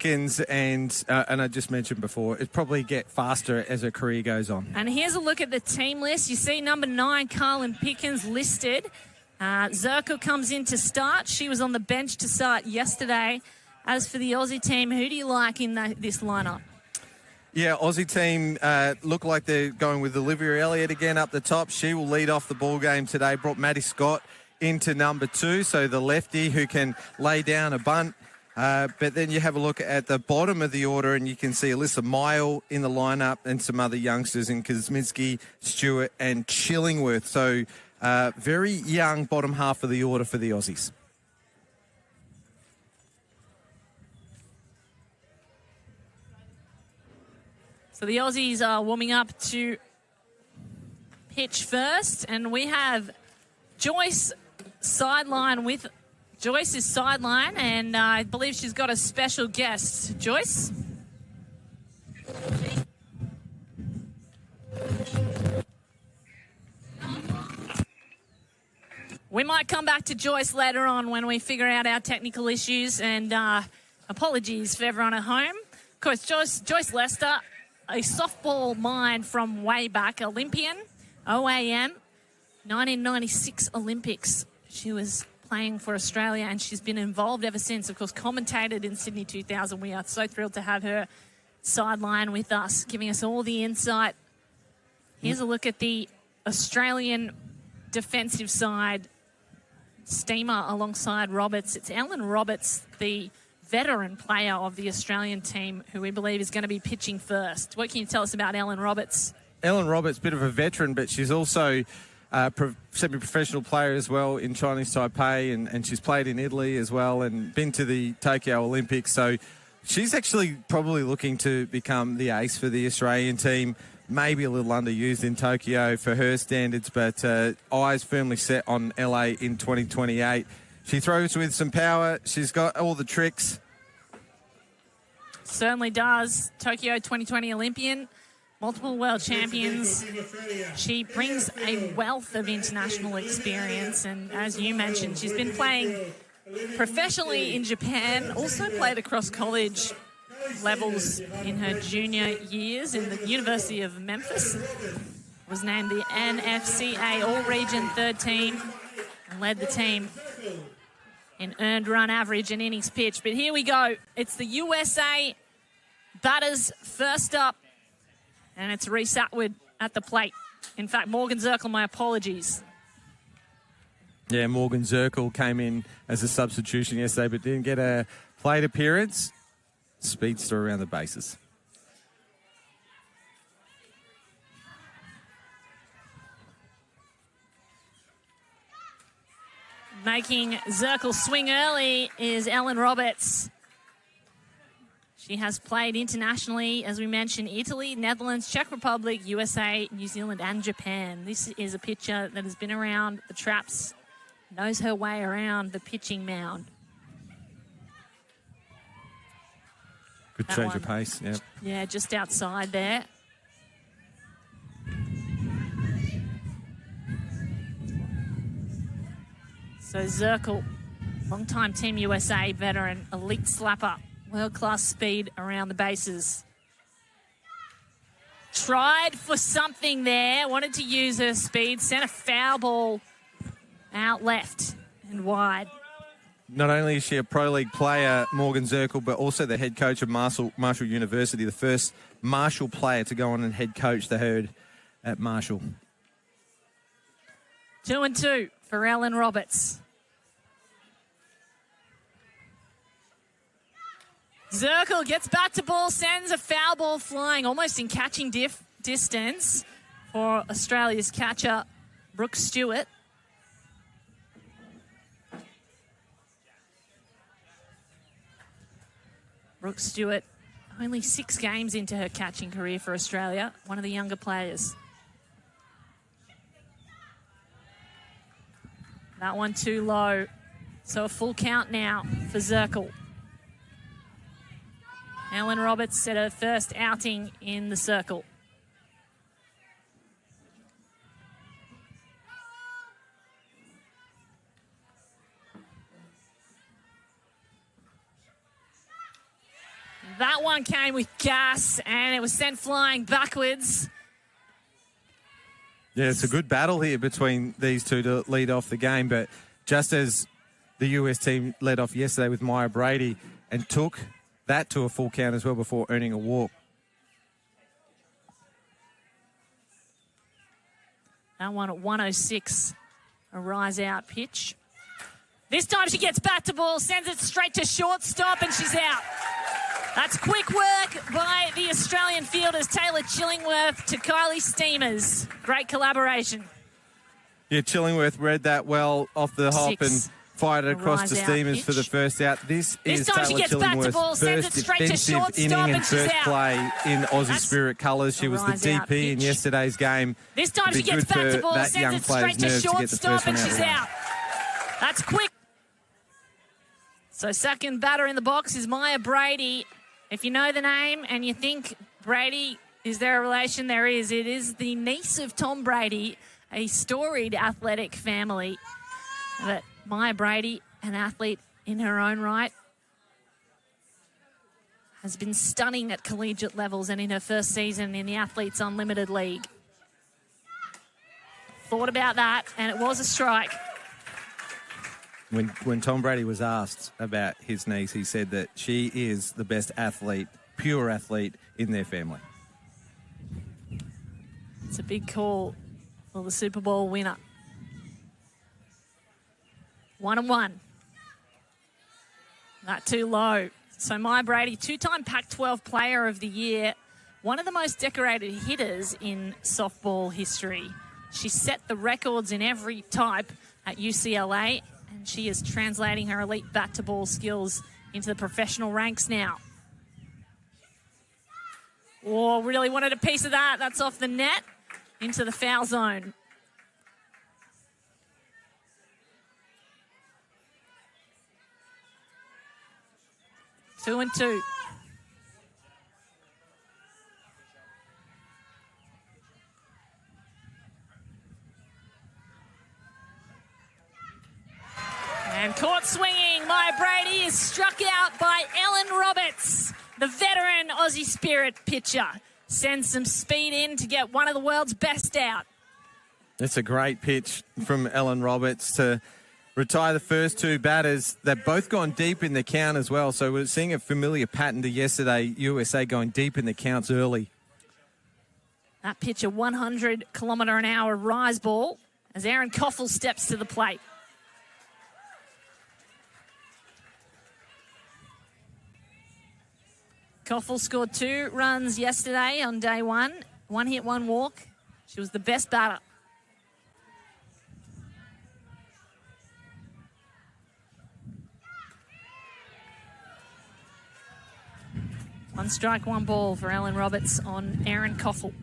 Pickens, and I just mentioned before, it probably get faster as her career goes on. And here's a look at the team list. You see number 9, Carlin Pickens, listed. Zirkle comes in to start. She was on the bench to start yesterday. As for the Aussie team, who do you like in this lineup? Yeah, Aussie team look like they're going with Olivia Elliott again up the top. She will lead off the ball game today. Brought Maddie Scott into number 2, so the lefty who can lay down a bunt. But then you have a look at the bottom of the order and you can see Alyssa Mile in the lineup and some other youngsters in Kosminski, Stewart and Chillingworth. So very young bottom half of the order for the Aussies. So the Aussies are warming up to pitch first, and we have Joyce sideline with Joyce's sideline, and I believe she's got a special guest. Joyce? We might come back to Joyce later on when we figure out our technical issues, and apologies for everyone at home. Of course, Joyce Lester, a softball mind from way back, Olympian, OAM, 1996 Olympics. She was playing for Australia and she's been involved ever since. Of course, commentated in Sydney 2000. We are so thrilled to have her sideline with us, giving us all the insight. Here's a look at the Australian defensive side. Steamer alongside Roberts. It's Ellen Roberts, the veteran player of the Australian team, who we believe is going to be pitching first. What can you tell us about Ellen Roberts? Ellen Roberts, bit of a veteran, but she's also a semi-professional player as well in Chinese Taipei, and she's played in Italy as well and been to the Tokyo Olympics. So she's actually probably looking to become the ace for the Australian team. Maybe a little underused in Tokyo for her standards, but eyes firmly set on LA in 2028. She throws with some power. She's got all the tricks. Certainly does. Tokyo 2020 Olympian, multiple world champions. She brings a wealth of international experience, and as you mentioned, she's been playing professionally in Japan, also played across college levels in her junior years in the University of Memphis. Was named the NFCA All-Region third team and led the team in earned run average and innings pitched. But here we go. It's the USA batters first up, and it's Reese Atwood at the plate. In fact, Morgan Zirkle, my apologies. Yeah, Morgan Zirkle came in as a substitution yesterday, but didn't get a plate appearance. Speedster around the bases. Making Zirkle swing early is Ellen Roberts. She has played internationally, as we mentioned, Italy, Netherlands, Czech Republic, USA, New Zealand, and Japan. This is a pitcher that has been around the traps, knows her way around the pitching mound. Good change of pace, yeah. Yeah, just outside there. So Zirkle, long-time Team USA veteran, elite slapper, world-class speed around the bases. Tried for something there, wanted to use her speed, sent a foul ball out left and wide. Not only is she a Pro League player, Morgan Zirkle, but also the head coach of Marshall University, the first Marshall player to go on and head coach the herd at Marshall. 2-2 for Ellen Roberts. Zirkle gets back to ball, sends a foul ball flying, almost in catching distance for Australia's catcher, Brooke Stewart. Brooke Stewart, only 6 games into her catching career for Australia, one of the younger players. That one too low. So a full count now for Zirkle. Ellen Roberts set her first outing in the circle. That one came with gas, and it was sent flying backwards. Yeah, it's a good battle here between these two to lead off the game, but just as the US team led off yesterday with Maya Brady and took that to a full count as well before earning a walk. That one at 106, a rise out pitch. This time she gets bat to ball, sends it straight to shortstop, and she's out. That's quick work by the Australian fielders, Taylor Chillingworth to Kylie Steamers. Great collaboration. Yeah, Chillingworth read that well off the hop and fired it across to Steamers for the first out. This is time Taylor she gets back to ball, Chillingworth's sends first it straight to defensive shortstop, inning and and she's first out. play in Aussie That's Spirit colours. She was the rise-out DP in pitch. yesterday's game. This time It'd she be gets good back for to ball, that sends young it player's straight to nerves to get the shortstop, first one and out she's of the way. out. That's quick. So second batter in the box is Maya Brady. If you know the name and you think Brady, is there a relation? There is. It is the niece of Tom Brady, a storied athletic family. But Maya Brady, an athlete in her own right, has been stunning at collegiate levels and in her first season in the Athletes Unlimited League. Thought about that, and it was a strike. When Tom Brady was asked about his niece, he said that she is the best athlete, pure athlete in their family. It's a big call for the Super Bowl winner. 1-1. Not too low. So Maya Brady, two-time Pac-12 Player of the Year, one of the most decorated hitters in softball history. She set the records in every type at UCLA, and she is translating her elite bat-to-ball skills into the professional ranks now. Oh, really wanted a piece of that. That's off the net into the foul zone. Two and two. And caught swinging. Maya Brady is struck out by Ellen Roberts, the veteran Aussie Spirit pitcher. Sends some speed in to get one of the world's best out. It's a great pitch from Ellen Roberts to retire the first two batters. They've both gone deep in the count as well. So we're seeing a familiar pattern to yesterday, USA going deep in the counts early. That pitch, a 100-kilometre-an-hour rise ball as Aaron Koffel steps to the plate. Koffel scored 2 runs yesterday on day one. 1 hit, 1 walk. She was the best batter. One strike, 1 ball for Ellen Roberts on Aaron Koffel.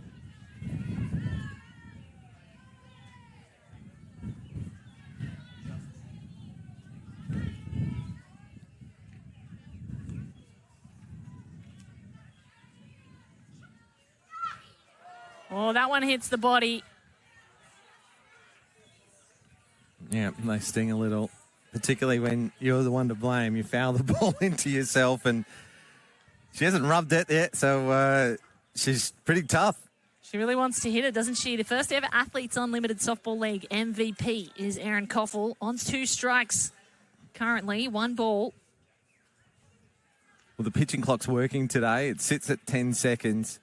Oh, that one hits the body. Yeah, they sting a little, particularly when you're the one to blame. You foul the ball into yourself, and she hasn't rubbed it yet, so she's pretty tough. She really wants to hit it, doesn't she? The first ever Athletes Unlimited Softball League MVP is Aaron Koffel on 2 strikes currently, 1 ball. Well, the pitching clock's working today. It sits at 10 seconds.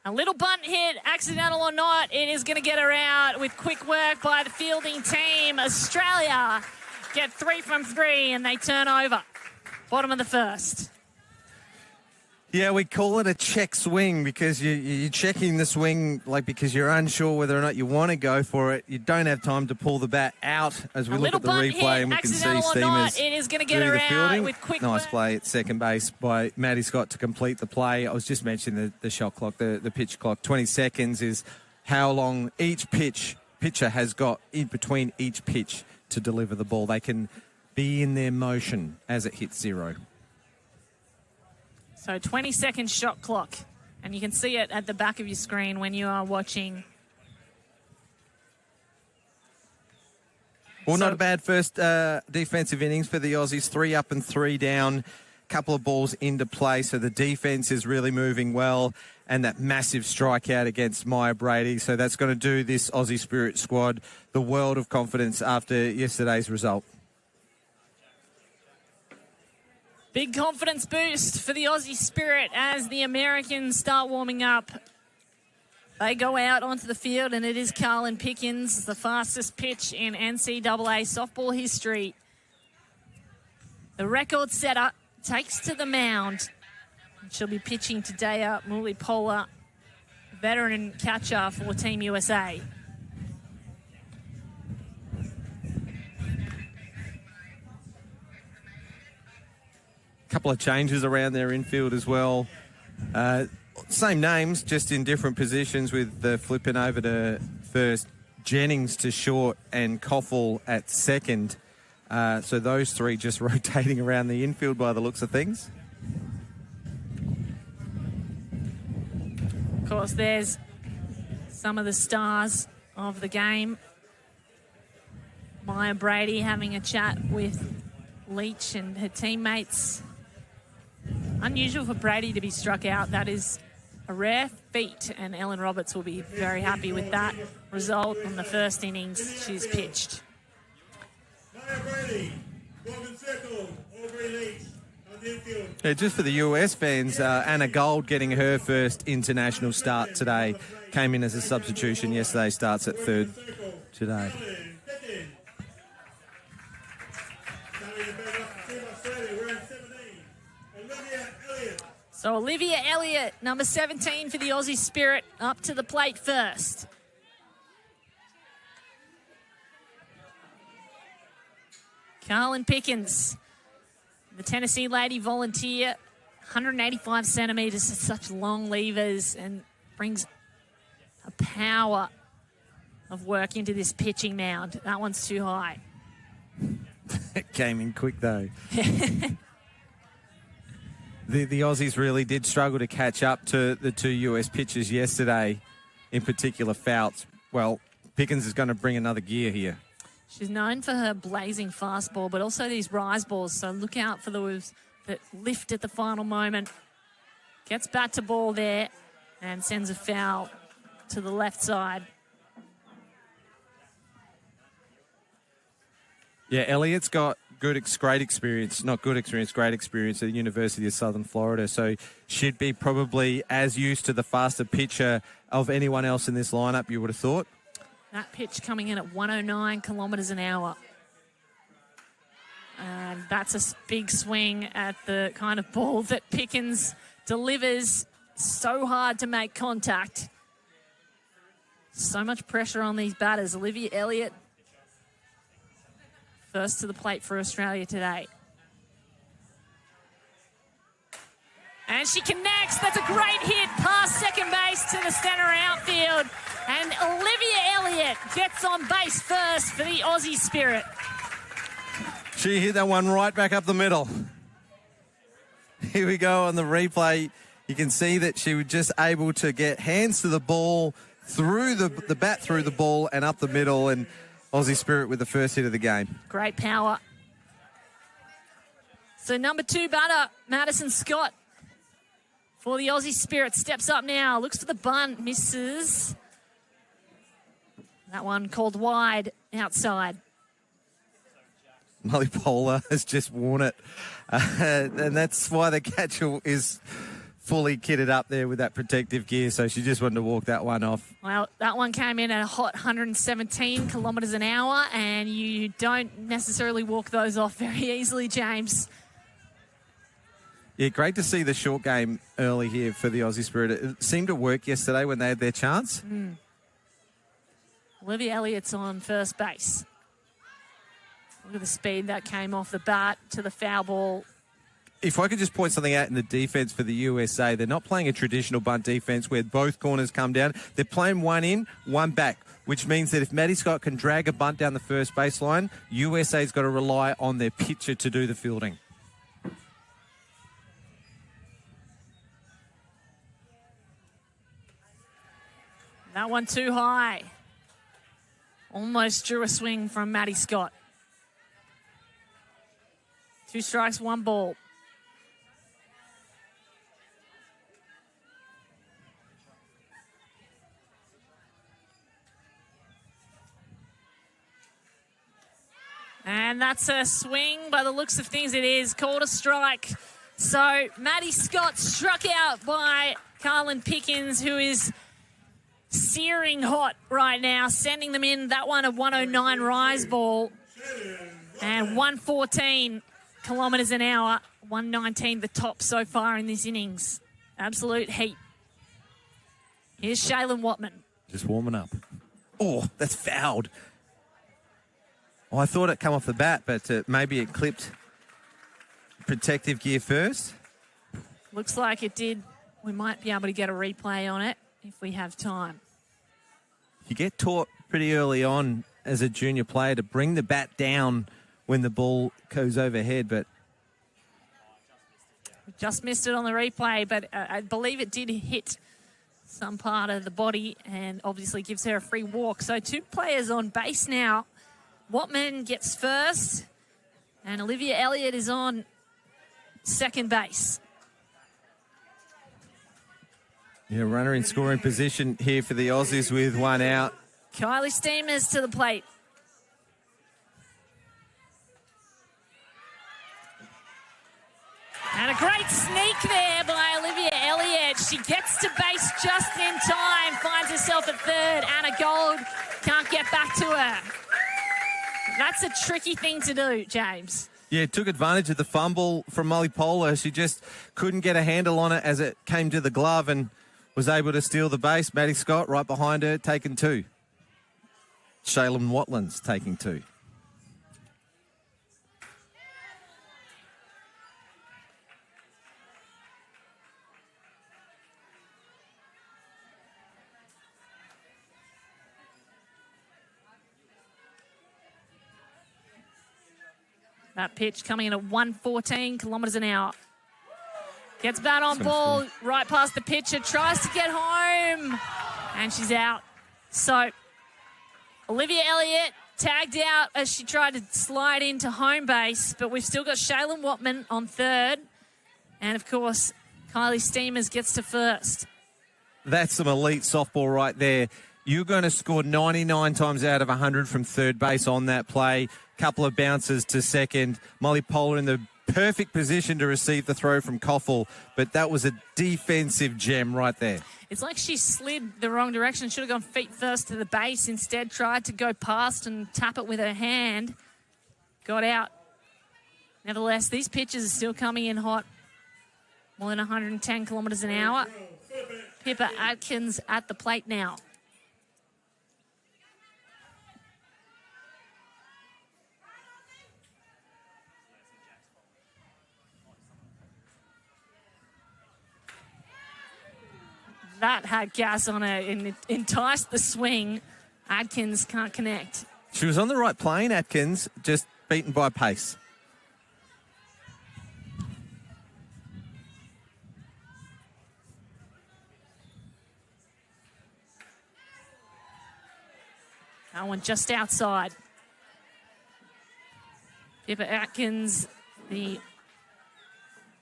A little bunt hit, accidental or not, it is going to get her out with quick work by the fielding team. Australia get 3 from 3 and they turn over. Bottom of the first. Yeah, we call it a check swing because you're checking the swing because you're unsure whether or not you want to go for it. You don't have time to pull the bat out as we look at the replay, and we can see Steamers it is going to get do her the out fielding. with quick Nice work. play at second base by Maddie Scott to complete the play. I was just mentioning the shot clock, the pitch clock. 20 seconds is how long each pitcher has got in between each pitch to deliver the ball. They can be in their motion as it hits 0. So 20-second shot clock And you can see it at the back of your screen when you are watching. Well, not a bad first defensive innings for the Aussies. 3 up and 3 down. Couple of balls into play, so the defence is really moving well. And that massive strikeout against Maya Brady. So that's going to do this Aussie Spirit squad the world of confidence after yesterday's result. Big confidence boost for the Aussie Spirit as the Americans start warming up. They go out onto the field, and it is Carlin Pickens, the fastest pitch in NCAA softball history. The record setter takes to the mound. She'll be pitching to Dea Mulipola, veteran catcher for Team USA. Couple of changes around their infield as well. Same names, just in different positions, with the flipping over to first, Jennings to short, and Koffel at second. So those three just rotating around the infield by the looks of things. Of course, there's some of the stars of the game. Maya Brady having a chat with Leach and her teammates. Unusual for Brady to be struck out. That is a rare feat, and Ellen Roberts will be very happy with that result on the first innings she's pitched. Yeah, just for the US fans, Anna Gold getting her first international start today. Came in as a substitution yesterday, starts at third today. So Olivia Elliott, number 17 for the Aussie Spirit, up to the plate first. Carlin Pickens, the Tennessee Lady Volunteer, 185 centimetres, such long levers, and brings a power of work into this pitching mound. That one's too high. It came in quick, though. The Aussies really did struggle to catch up to the two US pitchers yesterday, in particular Fouts. Well, Pickens is going to bring another gear here. She's known for her blazing fastball, but also these rise balls, so look out for those that lift at the final moment. Gets bat to ball there and sends a foul to the left side. Yeah, Elliott's got great experience at the University of Southern Florida, so should be probably as used to the faster pitcher of anyone else in this lineup, you would have thought. That pitch coming in at 109 kilometres an hour. And that's a big swing at the kind of ball that Pickens delivers. So hard to make contact. So much pressure on these batters. Olivia Elliott, first to the plate for Australia today. And she connects. That's a great hit past second base to the centre outfield. And Olivia Elliott gets on base first for the Aussie Spirit. She hit that one right back up the middle. Here we go on the replay. You can see that she was just able to get hands to the ball, through the bat through the ball and up the middle, and Aussie Spirit with the first hit of the game. Great power. So number 2 batter, Madison Scott, for the Aussie Spirit, steps up now. Looks for the bunt, misses. That one called wide outside. Mulipola has just worn it. And that's why the catcher is fully kitted up there with that protective gear. So she just wanted to walk that one off. Well, that one came in at a hot 117 kilometres an hour, and you don't necessarily walk those off very easily, James. Yeah, great to see the short game early here for the Aussie Spirit. It seemed to work yesterday when they had their chance. Olivia Elliott's on first base. Look at the speed that came off the bat to the foul ball. If I could just point something out in the defence for the USA, they're not playing a traditional bunt defence where both corners come down. They're playing one in, one back, which means that if Maddie Scott can drag a bunt down the first baseline, USA's got to rely on their pitcher to do the fielding. That one too high. Almost drew a swing from Maddie Scott. 2 strikes, 1 ball. And that's a swing. By the looks of things, it is called a strike. So Maddie Scott struck out by Carlin Pickens, who is searing hot right now, sending them in. That one a 109 rise ball and 114 kilometres an hour, 119 the top so far in this innings. Absolute heat. Here's Shaylin Watman. Just warming up. Oh, that's fouled. Oh, I thought it come off the bat, but maybe it clipped protective gear first. Looks like it did. We might be able to get a replay on it if we have time. You get taught pretty early on as a junior player to bring the bat down when the ball goes overhead, but just missed it on the replay, but I believe it did hit some part of the body and obviously gives her a free walk. So 2 players on base now. Watman gets first, and Olivia Elliott is on second base. Yeah, runner in scoring position here for the Aussies with 1 out. Kylie Steamers to the plate. And a great sneak there by Olivia Elliott. She gets to base just in time, finds herself at third. Anna Gold can't get back to her. That's a tricky thing to do, James. Yeah, took advantage of the fumble from Molly Polar. She just couldn't get a handle on it as it came to the glove and was able to steal the base. Maddie Scott right behind her, taking 2. Shaylin Watlin's taking 2. That pitch coming in at 114 kilometres an hour. Gets bat on ball, right past the pitcher, tries to get home, and she's out. So Olivia Elliott tagged out as she tried to slide into home base, but we've still got Shaylin Watman on third. And, of course, Kylie Steamers gets to first. That's some elite softball right there. You're going to score 99 times out of 100 from third base on that play. Couple of bounces to second. Molly Polar in the perfect position to receive the throw from Koffel, but that was a defensive gem right there. It's like she slid the wrong direction. Should have gone feet first to the base. Instead, tried to go past and tap it with her hand. Got out. Nevertheless, these pitches are still coming in hot. More than 110 kilometres an hour. Pippa Atkins at the plate now. That had gas on her and it enticed the swing. Atkins can't connect. She was on the right plane, Atkins, just beaten by pace. That one just outside. Pippa Atkins, the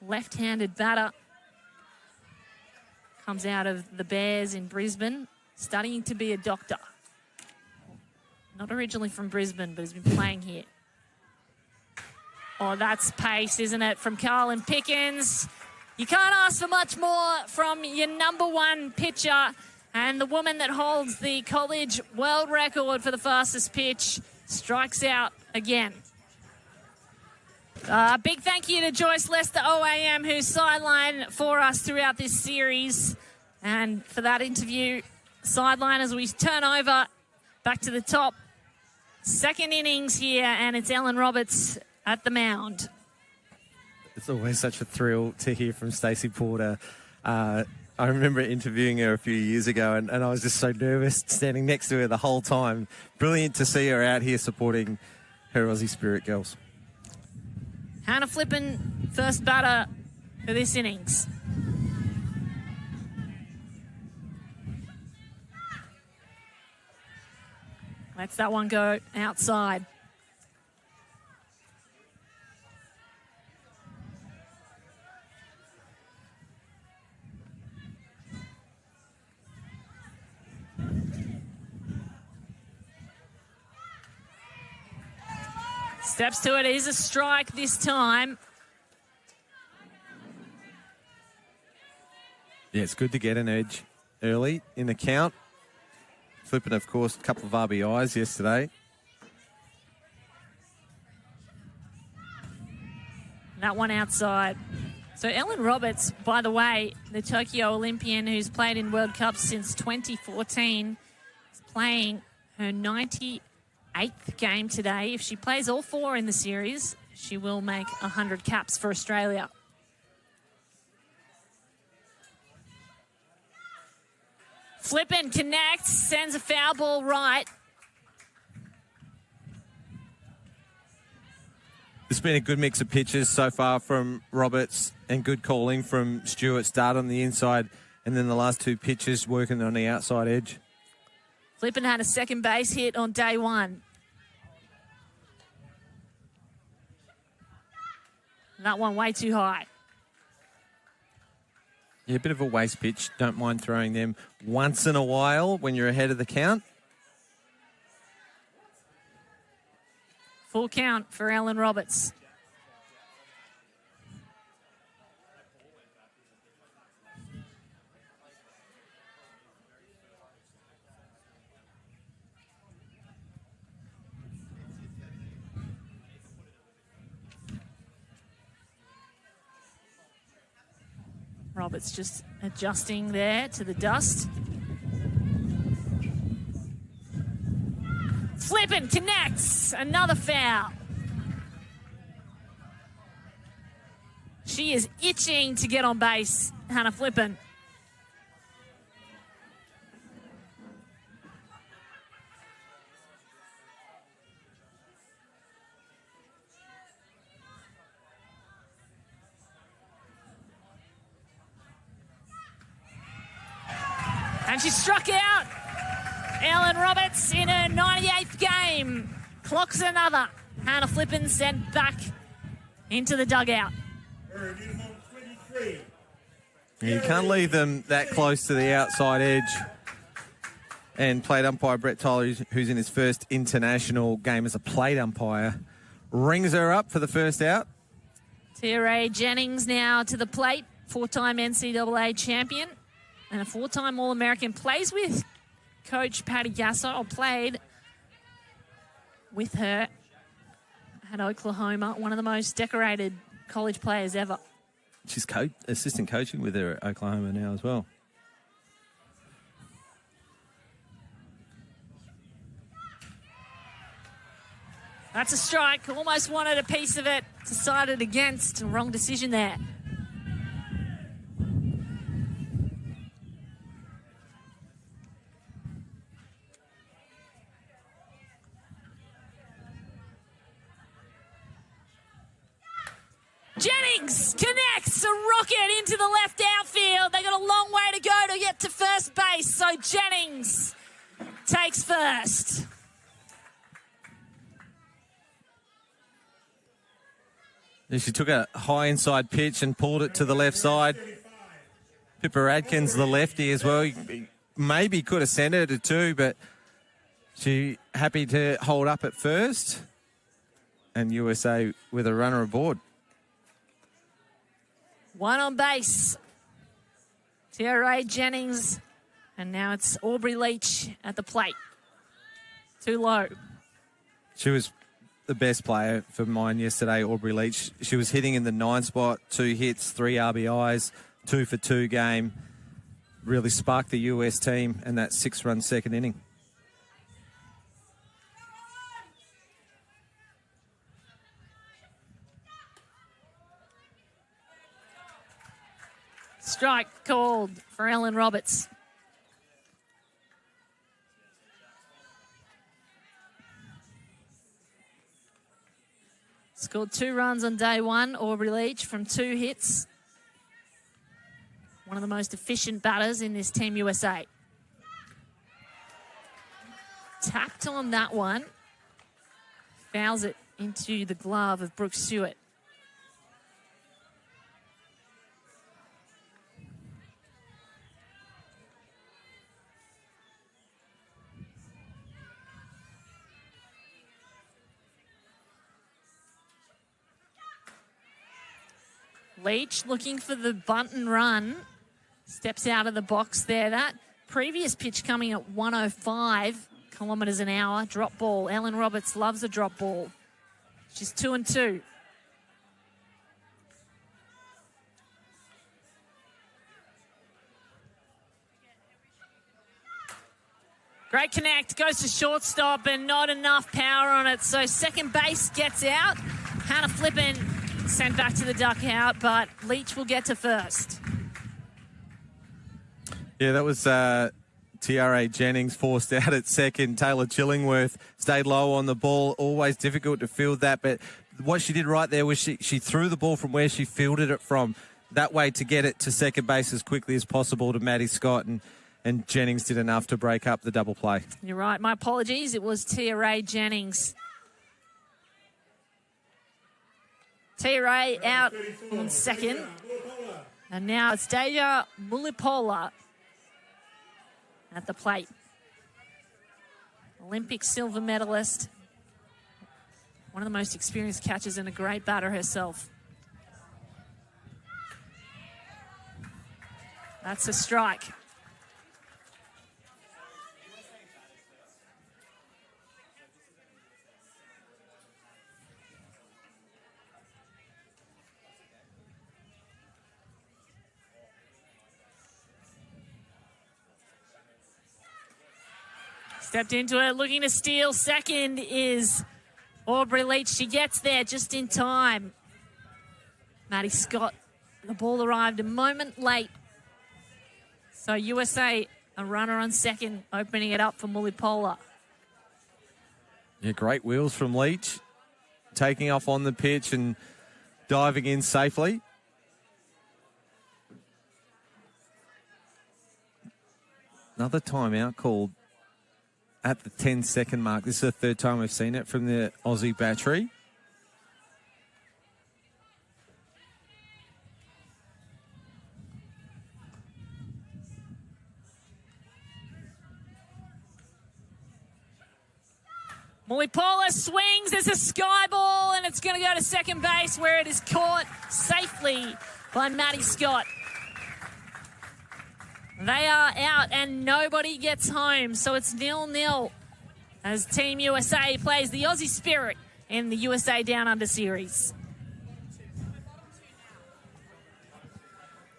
left-handed batter, comes out of the Bears in Brisbane, studying to be a doctor. Not originally from Brisbane, but has been playing here. Oh, that's pace, isn't it, from Carlin Pickens. You can't ask for much more from your number 1 pitcher. And the woman that holds the college world record for the fastest pitch strikes out again. Big thank you to Joyce Lester OAM, who's sidelined for us throughout this series. And for that interview, sideline as we turn over back to the top. Second innings here, and it's Ellen Roberts at the mound. It's always such a thrill to hear from Stacey Porter. I remember interviewing her a few years ago, and I was just so nervous standing next to her the whole time. Brilliant to see her out here supporting her Aussie Spirit girls. Hannah Flippen, first batter for this innings. Lets that one go outside. Steps to it, is a strike this time. Yeah, it's good to get an edge early in the count. Flipping, of course, a couple of RBIs yesterday. That one outside. So Ellen Roberts, by the way, the Tokyo Olympian who's played in World Cups since 2014, is playing her 98th game today. If she plays all 4 in the series, she will make 100 caps for Australia. Flippin connects, sends a foul ball right. It's been a good mix of pitches so far from Roberts and good calling from Stewart. Start on the inside and then the last 2 pitches working on the outside edge. Flippin had a second base hit on day 1. That one way too high. Yeah, a bit of a waste pitch. Don't mind throwing them once in a while when you're ahead of the count. Full count for Ellen Roberts. Roberts just adjusting there to the dust. Flippin connects, another foul. She is itching to get on base, Hannah Flippin. And she struck out. Ellen Roberts in her 98th game. Clocks another. Hannah Flippin sent back into the dugout. You can't leave them that close to the outside edge. And plate umpire Brett Tyler, who's in his first international game as a plate umpire, rings her up for the first out. Tia-Ray Jennings now to the plate. 4-time NCAA champion and a 4-time All-American. Plays with Coach Patty Gasser, or played with her at Oklahoma. One of the most decorated college players ever. She's assistant coaching with her at Oklahoma now as well. That's a strike. Almost wanted a piece of it. Decided against. Wrong decision there. Jennings connects a rocket into the left outfield. They got a long way to go to get to first base, so Jennings takes first. She took a high inside pitch and pulled it to the left side. Pippa Adkins, the lefty as well. Maybe could have sent her to 2, but she happy to hold up at first. And USA with a runner aboard. One on base. Tia-Ray Jennings. And now it's Aubrey Leach at the plate. Too low. She was the best player for mine yesterday, Aubrey Leach. She was hitting in the 9 spot, 2 hits, 3 RBIs, 2 for 2 game. Really sparked the US team and that 6-run second inning. Strike called for Ellen Roberts. Scored 2 runs on day 1, Aubrey Leach, from 2 hits. One of the most efficient batters in this Team USA. tapped on that one. Fouls it into the glove of Brooke Stewart. Leach looking for the bunt and run. Steps out of the box there. That previous pitch coming at 105 kilometres an hour. Drop ball. Ellen Roberts loves a drop ball. She's 2-2. Great connect. Goes to shortstop and not enough power on it. So second base gets out. Hannah Flippin sent back to the dugout, but Leach will get to first. Yeah, that was TRA Jennings forced out at second. Taylor Chillingworth stayed low on the ball. Always difficult to field that, but what she did right there was she threw the ball from where she fielded it from, that way to get it to second base as quickly as possible to Maddie Scott, and Jennings did enough to break up the double play. You're right. My apologies. It was TRA Jennings. TRA out on second. And now it's Deja Mulipola at the plate. Olympic silver medalist. One of the most experienced catchers and a great batter herself. That's a strike. Stepped into it, looking to steal. Second is Aubrey Leach. She gets there just in time. Maddie Scott, the ball arrived a moment late. So USA, a runner on second, opening it up for Mulipola. Yeah, great wheels from Leach. Taking off on the pitch and diving in safely. Another timeout called at the 10-second mark. This is the third time we've seen it from the Aussie battery. Mulipola swings. There's a sky ball, and it's going to go to second base where it is caught safely by Maddie Scott. They are out and nobody gets home, so it's 0-0 as Team USA plays the Aussie Spirit in the USA Down Under Series.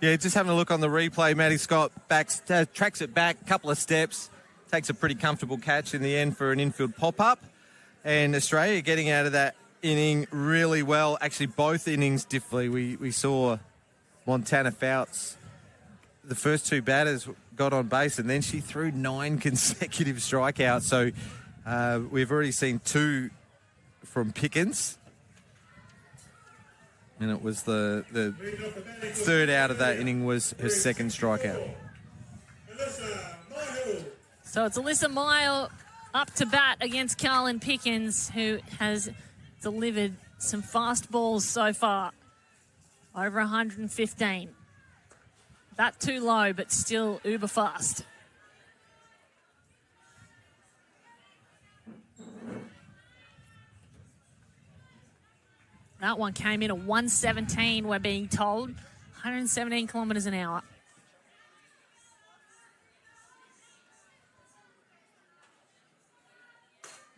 Yeah, just having a look on the replay. Maddie Scott tracks it back a couple of steps, takes a pretty comfortable catch in the end for an infield pop-up. And Australia getting out of that inning really well. Actually, both innings differently. We saw Montana Fouts, the first two batters got on base, and then she threw 9 consecutive strikeouts. So we've already seen 2 from Pickens. And it was the third out of that inning was her second strikeout. So it's Alyssa Mile up to bat against Carlin Pickens, who has delivered some fast balls so far. Over 115. That too low, but still uber fast. That one came in at 117, we're being told. 117 kilometres an hour.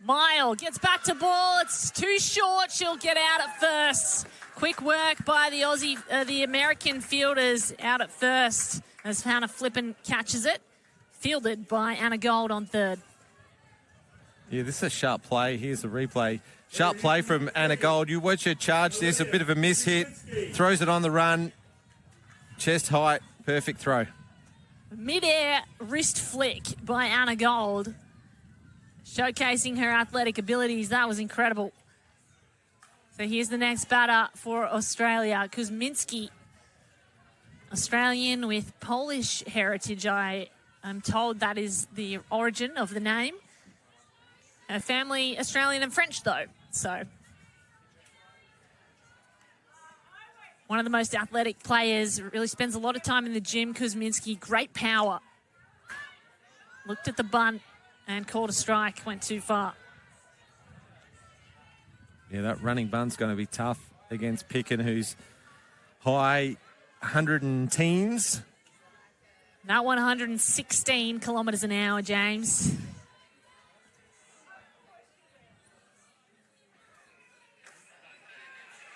Mile gets back to ball. It's too short. She'll get out at first. Quick work by the American fielders out at first as Hannah Flippin catches it. Fielded by Anna Gold on third. Yeah, this is a sharp play. Here's the replay. Sharp play from Anna Gold. You watch her charge. There's a bit of a miss hit. Throws it on the run. Chest height. Perfect throw. Mid-air wrist flick by Anna Gold. Showcasing her athletic abilities. That was incredible. So here's the next batter for Australia. Kuzminski, Australian with Polish heritage. I am told that is the origin of the name. Her family Australian and French, though. So one of the most athletic players, really spends a lot of time in the gym. Kuzminski, great power. Looked at the bunt and called a strike, went too far. Yeah, that running bunt's going to be tough against Picken, who's high 100 and teens. That 116 kilometres an hour, James.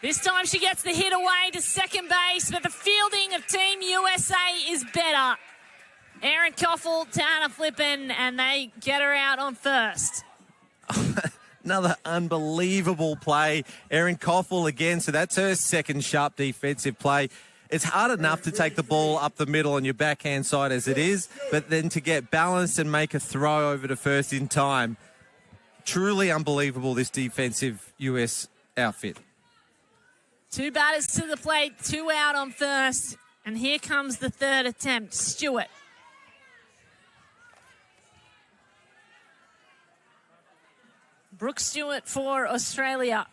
This time she gets the hit away to second base, but the fielding of Team USA is better. Erin Koffel to Hannah Flippen, and they get her out on first. Another unbelievable play. Erin Koffel again, so that's her second sharp defensive play. It's hard enough to take the ball up the middle on your backhand side as it is, but then to get balanced and make a throw over to first in time. Truly unbelievable, this defensive US outfit. 2 batters to the plate, 2 out on first. And here comes the third attempt. Stewart. Brooke Stewart for Australia.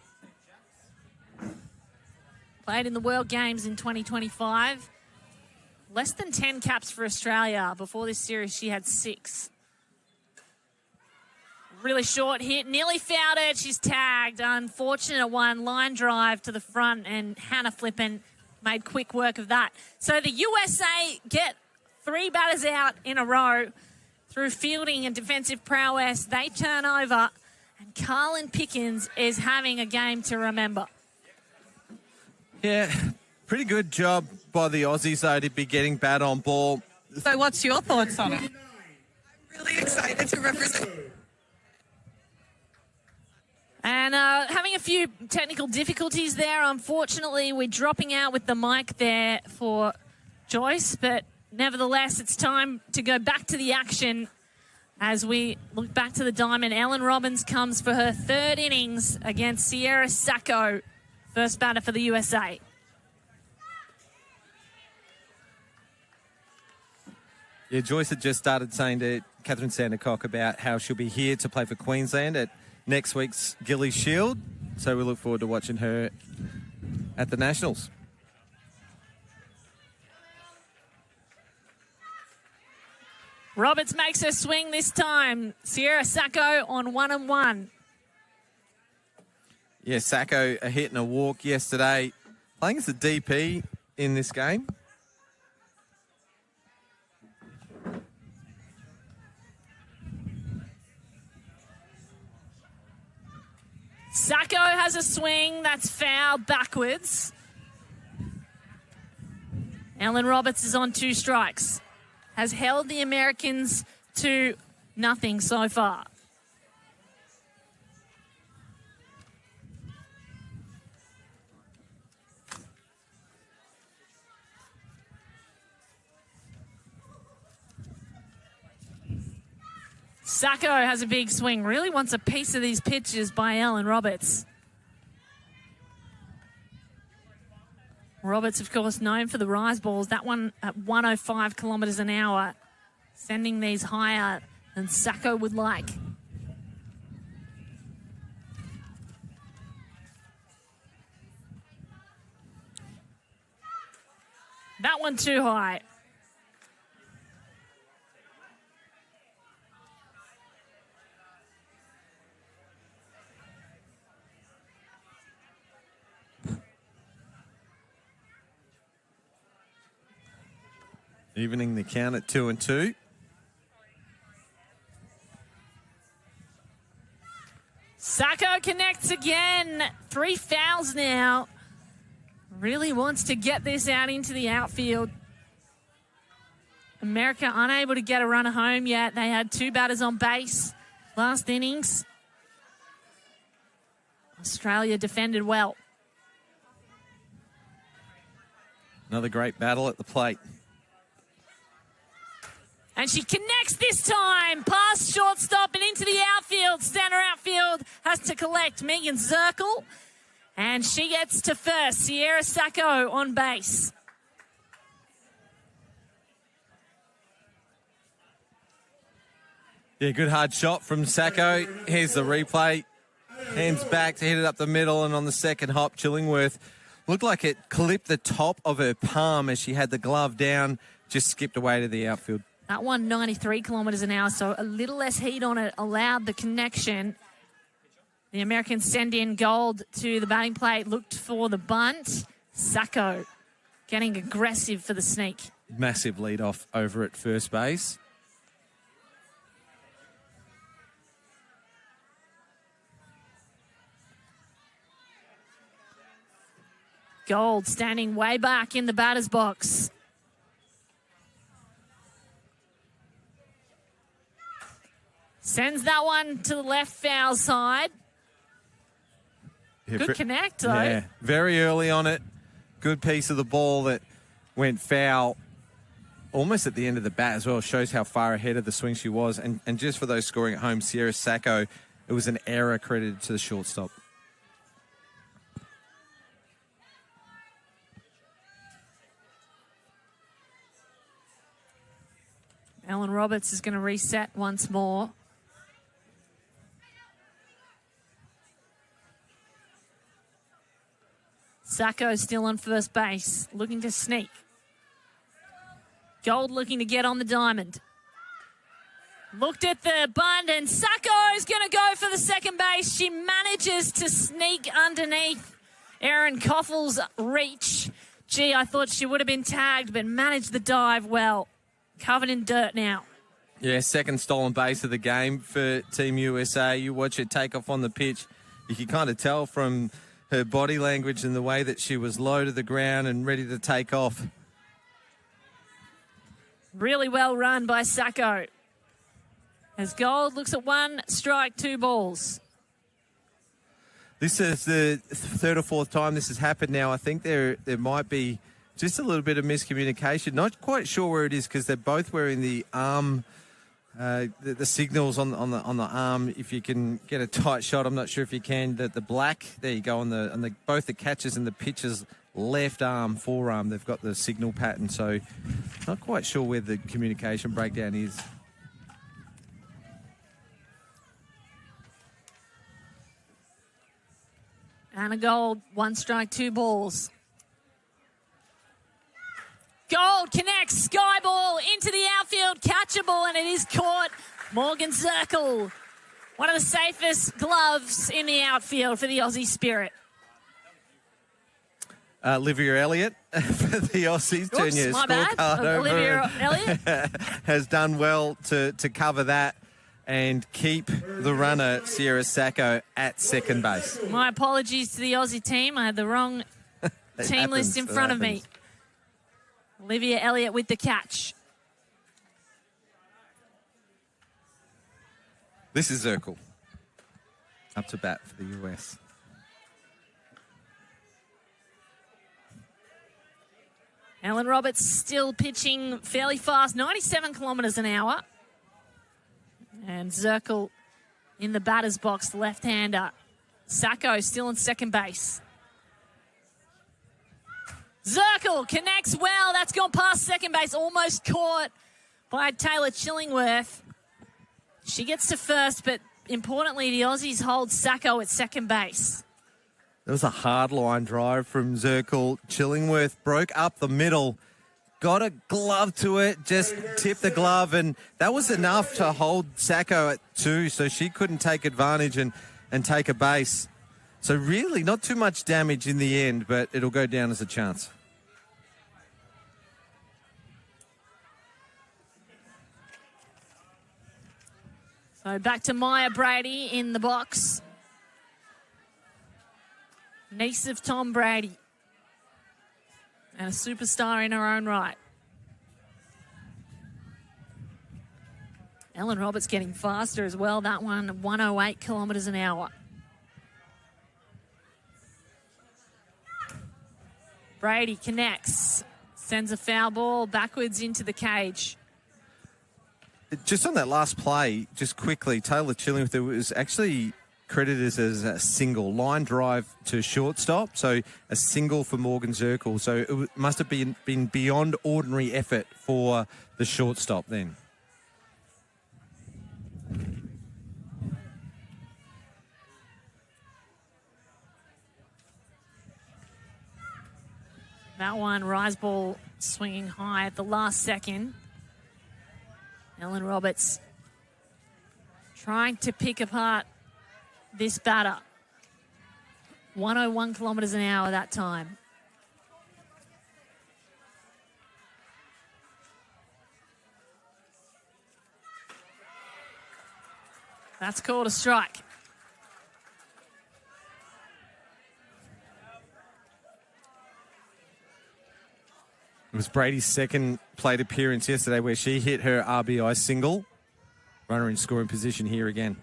Played in the World Games in 2025. Less than 10 caps for Australia. Before this series, she had 6. Really short hit, nearly fouled it. She's tagged. Unfortunate one, line drive to the front, and Hannah Flippen made quick work of that. So the USA get 3 batters out in a row through fielding and defensive prowess. They turn over, and Carlin Pickens is having a game to remember. Yeah, pretty good job by the Aussies, though, to be getting bat on ball. So what's your thoughts on it? I'm really excited to represent. And having a few technical difficulties there. Unfortunately, we're dropping out with the mic there for Joyce. But nevertheless, it's time to go back to the action as we look back to the diamond. Ellen Robbins comes for her 3rd innings against Sierra Sacco, first batter for the USA. Yeah, Joyce had just started saying to Catherine Sandercock about how she'll be here to play for Queensland at next week's Gillies Shield. So we look forward to watching her at the Nationals. Roberts makes her swing this time. Sierra Sacco on 1-1. Yeah, Sacco a hit and a walk yesterday. Playing as a DP in this game. Sacco has a swing that's foul backwards. Ellen Roberts is on 2 strikes. Has held the Americans to nothing so far. Sacco has a big swing. Really wants a piece of these pitches by Ellen Roberts. Roberts, of course, known for the rise balls. That one at 105 kilometres an hour, sending these higher than Sacco would like. That one too high. Evening the count at 2-2. Sacco connects again. 3 fouls now. Really wants to get this out into the outfield. America unable to get a runner home yet. They had 2 batters on base last innings. Australia defended well. Another great battle at the plate. And she connects this time, past shortstop and into the outfield. Center outfield has to collect Megan Zirkle. And she gets to first. Sierra Sacco on base. Yeah, good hard shot from Sacco. Here's the replay. Hands back to hit it up the middle, and on the second hop, Chillingworth looked like it clipped the top of her palm as she had the glove down, just skipped away to the outfield. That one 93 kilometres an hour, so a little less heat on it allowed the connection. The Americans send in Gold to the batting plate, looked for the bunt. Sacco getting aggressive for the sneak. Massive lead off over at first base. Gold standing way back in the batter's box. Sends that one to the left foul side. Yeah, Good connect, though. Yeah, very early on it. Good piece of the ball that went foul almost at the end of the bat as well. Shows how far ahead of the swing she was. And just for those scoring at home, Sierra Sacco, it was an error credited to the shortstop. Alan Roberts is going to reset once more. Sacco still on first base, looking to sneak. Gold looking to get on the diamond. Looked at the bunt, and Sacco is going to go for the second base. She manages to sneak underneath Erin Koffel's reach. Gee, I thought she would have been tagged, but managed the dive well. Covered in dirt now. Yeah, second stolen base of the game for Team USA. You watch her take off on the pitch. You can kind of tell from her body language and the way that she was low to the ground and ready to take off. Really well run by Sacco. As Gold looks at 1 strike, 2 balls. This is the third or fourth time this has happened now. I think there might be just a little bit of miscommunication. Not quite sure where it is because they're both wearing the arm, the signals on the arm. If you can get a tight shot, I'm not sure if you can. The black, there you go, on the both the catchers and the pitcher's left arm, forearm. They've got the signal pattern. So not quite sure where the communication breakdown is. Anna Gold, 1 strike, 2 balls. Gold connects, sky ball into the outfield, catchable, and it is caught. Morgan Zirkle, one of the safest gloves in the outfield for the Aussie Spirit. Olivia Elliott for the Aussies. Oops, turn your my bad. scorecard over Olivia and Elliott. has done well to cover that and keep the runner, Sierra Sacco, at second base. My apologies to the Aussie team. I had the wrong team list in front of me. Olivia Elliott with the catch. This is Zirkle. Up to bat for the US. Alan Roberts still pitching fairly fast, 97 kilometres an hour. And Zirkle in the batter's box, left-hander. Sacco still in second base. Zirkle connects well. That's gone past second base, almost caught by Taylor Chillingworth. She gets to first, but importantly, the Aussies hold Sacco at second base. There was a hard line drive from Zirkle. Chillingworth broke up the middle, got a glove to it, just tipped the glove, and that was enough to hold Sacco at 2, so she couldn't take advantage and take a base. So really not too much damage in the end, but it'll go down as a chance. So back to Maya Brady in the box. Niece of Tom Brady. And a superstar in her own right. Ellen Roberts getting faster as well. That one, 108 kilometres an hour. Brady connects. Sends a foul ball backwards into the cage. Just on that last play, just quickly, Taylor Chillingworth, it was actually credited as a single line drive to shortstop, so a single for Morgan Zirkle. So it must have been beyond ordinary effort for the shortstop then. That one, rise ball swinging high at the last second. Ellen Roberts trying to pick apart this batter. 101 kilometres an hour that time. That's called a strike. It was Brady's second plate appearance yesterday where she hit her RBI single. Runner in scoring position here again.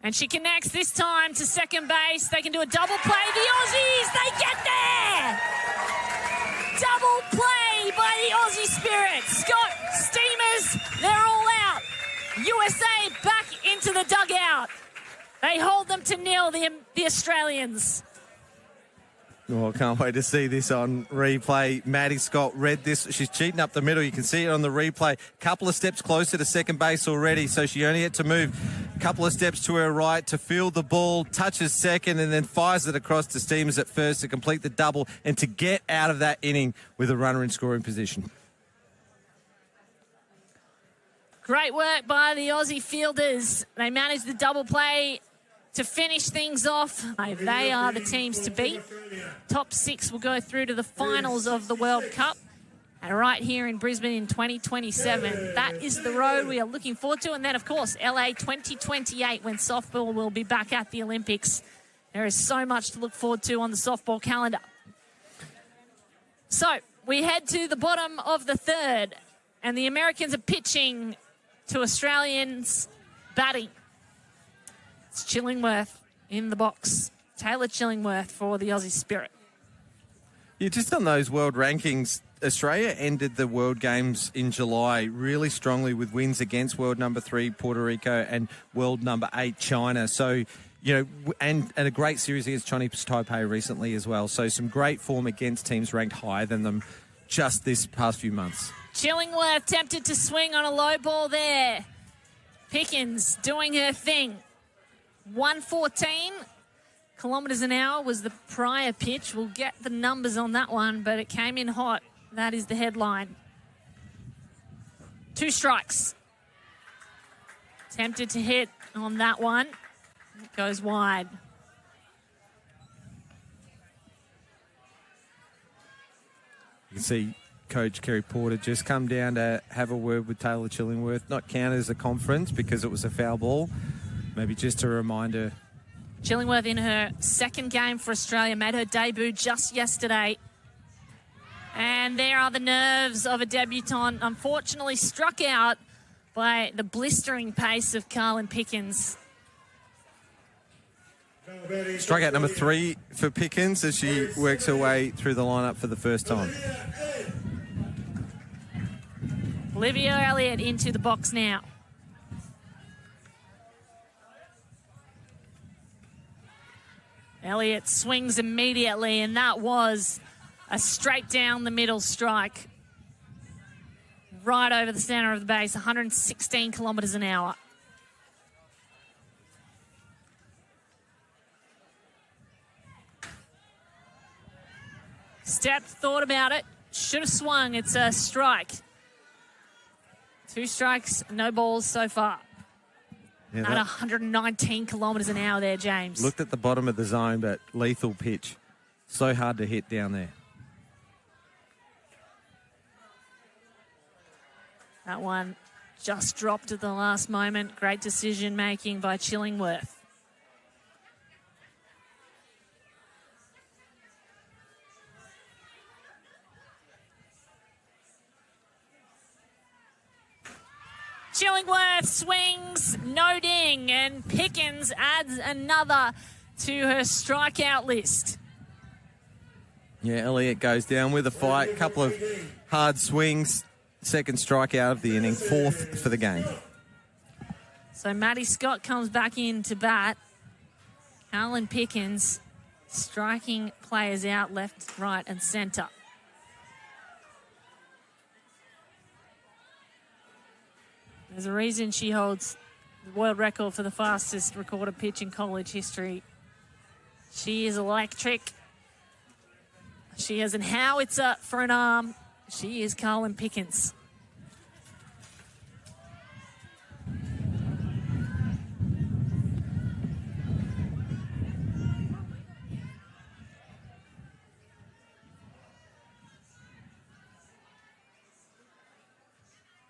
And she connects this time to second base. They can do a double play. The Aussies, they get there! Double play by the Aussie Spirit. Scott, Steamers, they're all out. USA back into the dugout. They hold them to nil, the Australians. Oh, can't wait to see this on replay. Maddie Scott read this. She's cheating up the middle. You can see it on the replay. Couple of steps closer to second base already, so she only had to move a couple of steps to her right to field the ball, touches second, and then fires it across to Steamers at first to complete the double and to get out of that inning with a runner in scoring position. Great work by the Aussie fielders. They managed the double play to finish things off. They are the teams to beat. Top 6 will go through to the finals of the World Cup. And right here in Brisbane in 2027. That is the road we are looking forward to. And then, of course, LA 2028 when softball will be back at the Olympics. There is so much to look forward to on the softball calendar. So we head to the bottom of the third. And the Americans are pitching to Australians batting. It's Chillingworth in the box. Taylor Chillingworth for the Aussie Spirit. Yeah, just on those world rankings, Australia ended the World Games in July really strongly with wins against world number 3 Puerto Rico and world number 8 China. So, you know, and a great series against Chinese Taipei recently as well. So some great form against teams ranked higher than them just this past few months. Chillingworth tempted to swing on a low ball there. Pickens doing her thing. 114 kilometres an hour was the prior pitch. We'll get the numbers on that one, but it came in hot. That is the headline. 2 strikes. Tempted to hit on that one. It goes wide. You can see Coach Kerry Porter just come down to have a word with Taylor Chillingworth. Not counted as a conference because it was a foul ball. Maybe just a reminder. Chillingworth in her second game for Australia, made her debut just yesterday. And there are the nerves of a debutante, unfortunately struck out by the blistering pace of Carlin Pickens. Strikeout number 3 for Pickens as she works her way through the lineup for the first time. Olivia Elliott into the box now. Elliott swings immediately, and that was a straight down the middle strike. Right over the centre of the base, 116 kilometres an hour. Step, thought about it, should have swung. It's a strike. 2 strikes, no balls so far. Yeah, At 119 kilometres an hour there, James. looked at the bottom of the zone, but lethal pitch. So hard to hit down there. That one just dropped at the last moment. Great decision making by Chillingworth. Chillingworth swings, no ding, and Pickens adds another to her strikeout list. Yeah, Elliott goes down with a fight. Couple of hard swings. Second strikeout of the inning. 4th for the game. So Maddie Scott comes back in to bat. Carlin Pickens striking players out left, right, and centre. There's a reason she holds world record for the fastest recorded pitch in college history. She is electric. She has an howitzer for an arm. She is Carlin Pickens.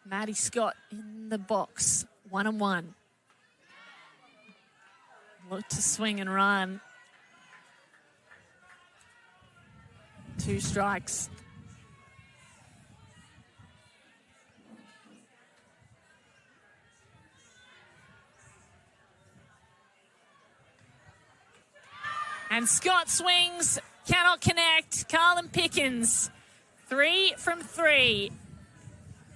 Maddie Scott in the box, 1-1. Look to swing and run. 2 strikes. And Scott swings, cannot connect. Carlin Pickens, 3 from 3.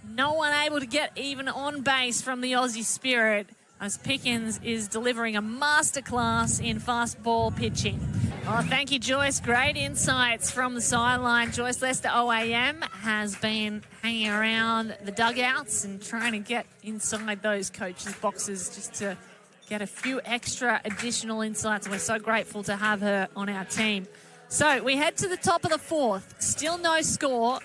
No one able to get even on base from the Aussie Spirit, as Pickens is delivering a masterclass in fast ball pitching. Oh, thank you, Joyce. Great insights from the sideline. Joyce Lester, OAM, has been hanging around the dugouts and trying to get inside those coaches' boxes just to get a few extra additional insights. And we're so grateful to have her on our team. So we head to the top of the 4th. Still no score.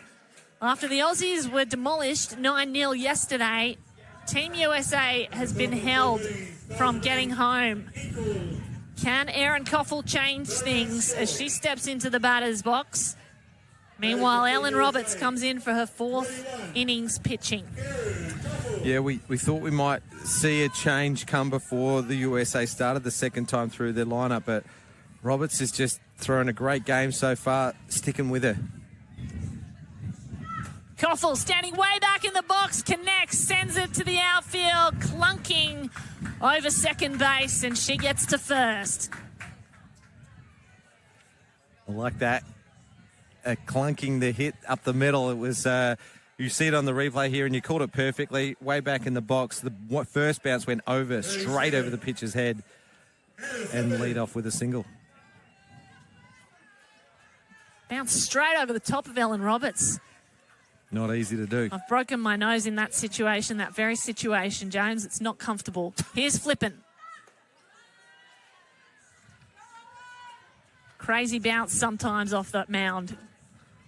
After the Aussies were demolished 9-0 yesterday, Team USA has been held from getting home. Can Erin Koffel change things as she steps into the batter's box? Meanwhile, Ellen Roberts comes in for her 4th innings pitching. Yeah, we thought we might see a change come before the USA started the second time through their lineup, but Roberts has just thrown a great game so far, sticking with her. Koffel standing way back in the box, connects, sends it to the outfield, clunking over second base, and she gets to first. I like that. Clunking the hit up the middle. It was, you see it on the replay here, and you called it perfectly. Way back in the box, the first bounce went over, straight over the pitcher's head, and lead off with a single. Bounced straight over the top of Ellen Roberts. Not easy to do. I've broken my nose in that situation, that very situation, James. It's not comfortable. Here's Flippin. Crazy bounce sometimes off that mound.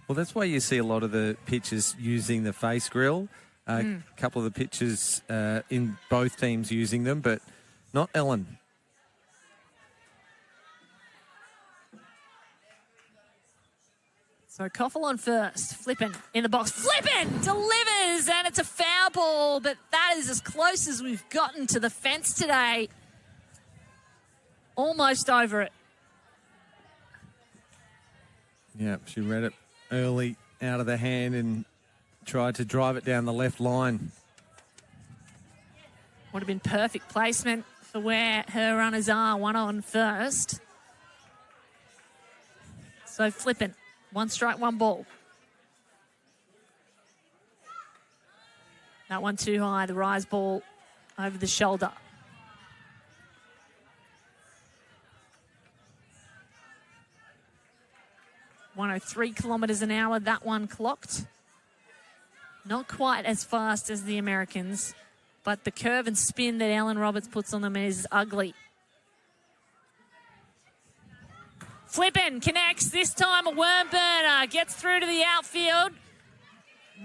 Well, that's why you see a lot of the pitchers using the face grill. A couple of the pitchers in both teams using them, but not Ellen. So Koffel on first, Flippin in the box. Flippin delivers, and it's a foul ball, but that is as close as we've gotten to the fence today. Almost over it. Yeah, she read it early out of the hand and tried to drive it down the left line. Would have been perfect placement for where her runners are. One on first. So Flippin. 1 strike, 1 ball. That one too high, the rise ball over the shoulder. 103 kilometres an hour, that one clocked. Not quite as fast as the Americans, but the curve and spin that Ellen Roberts puts on them is ugly. Flippin connects, this time a worm burner, gets through to the outfield.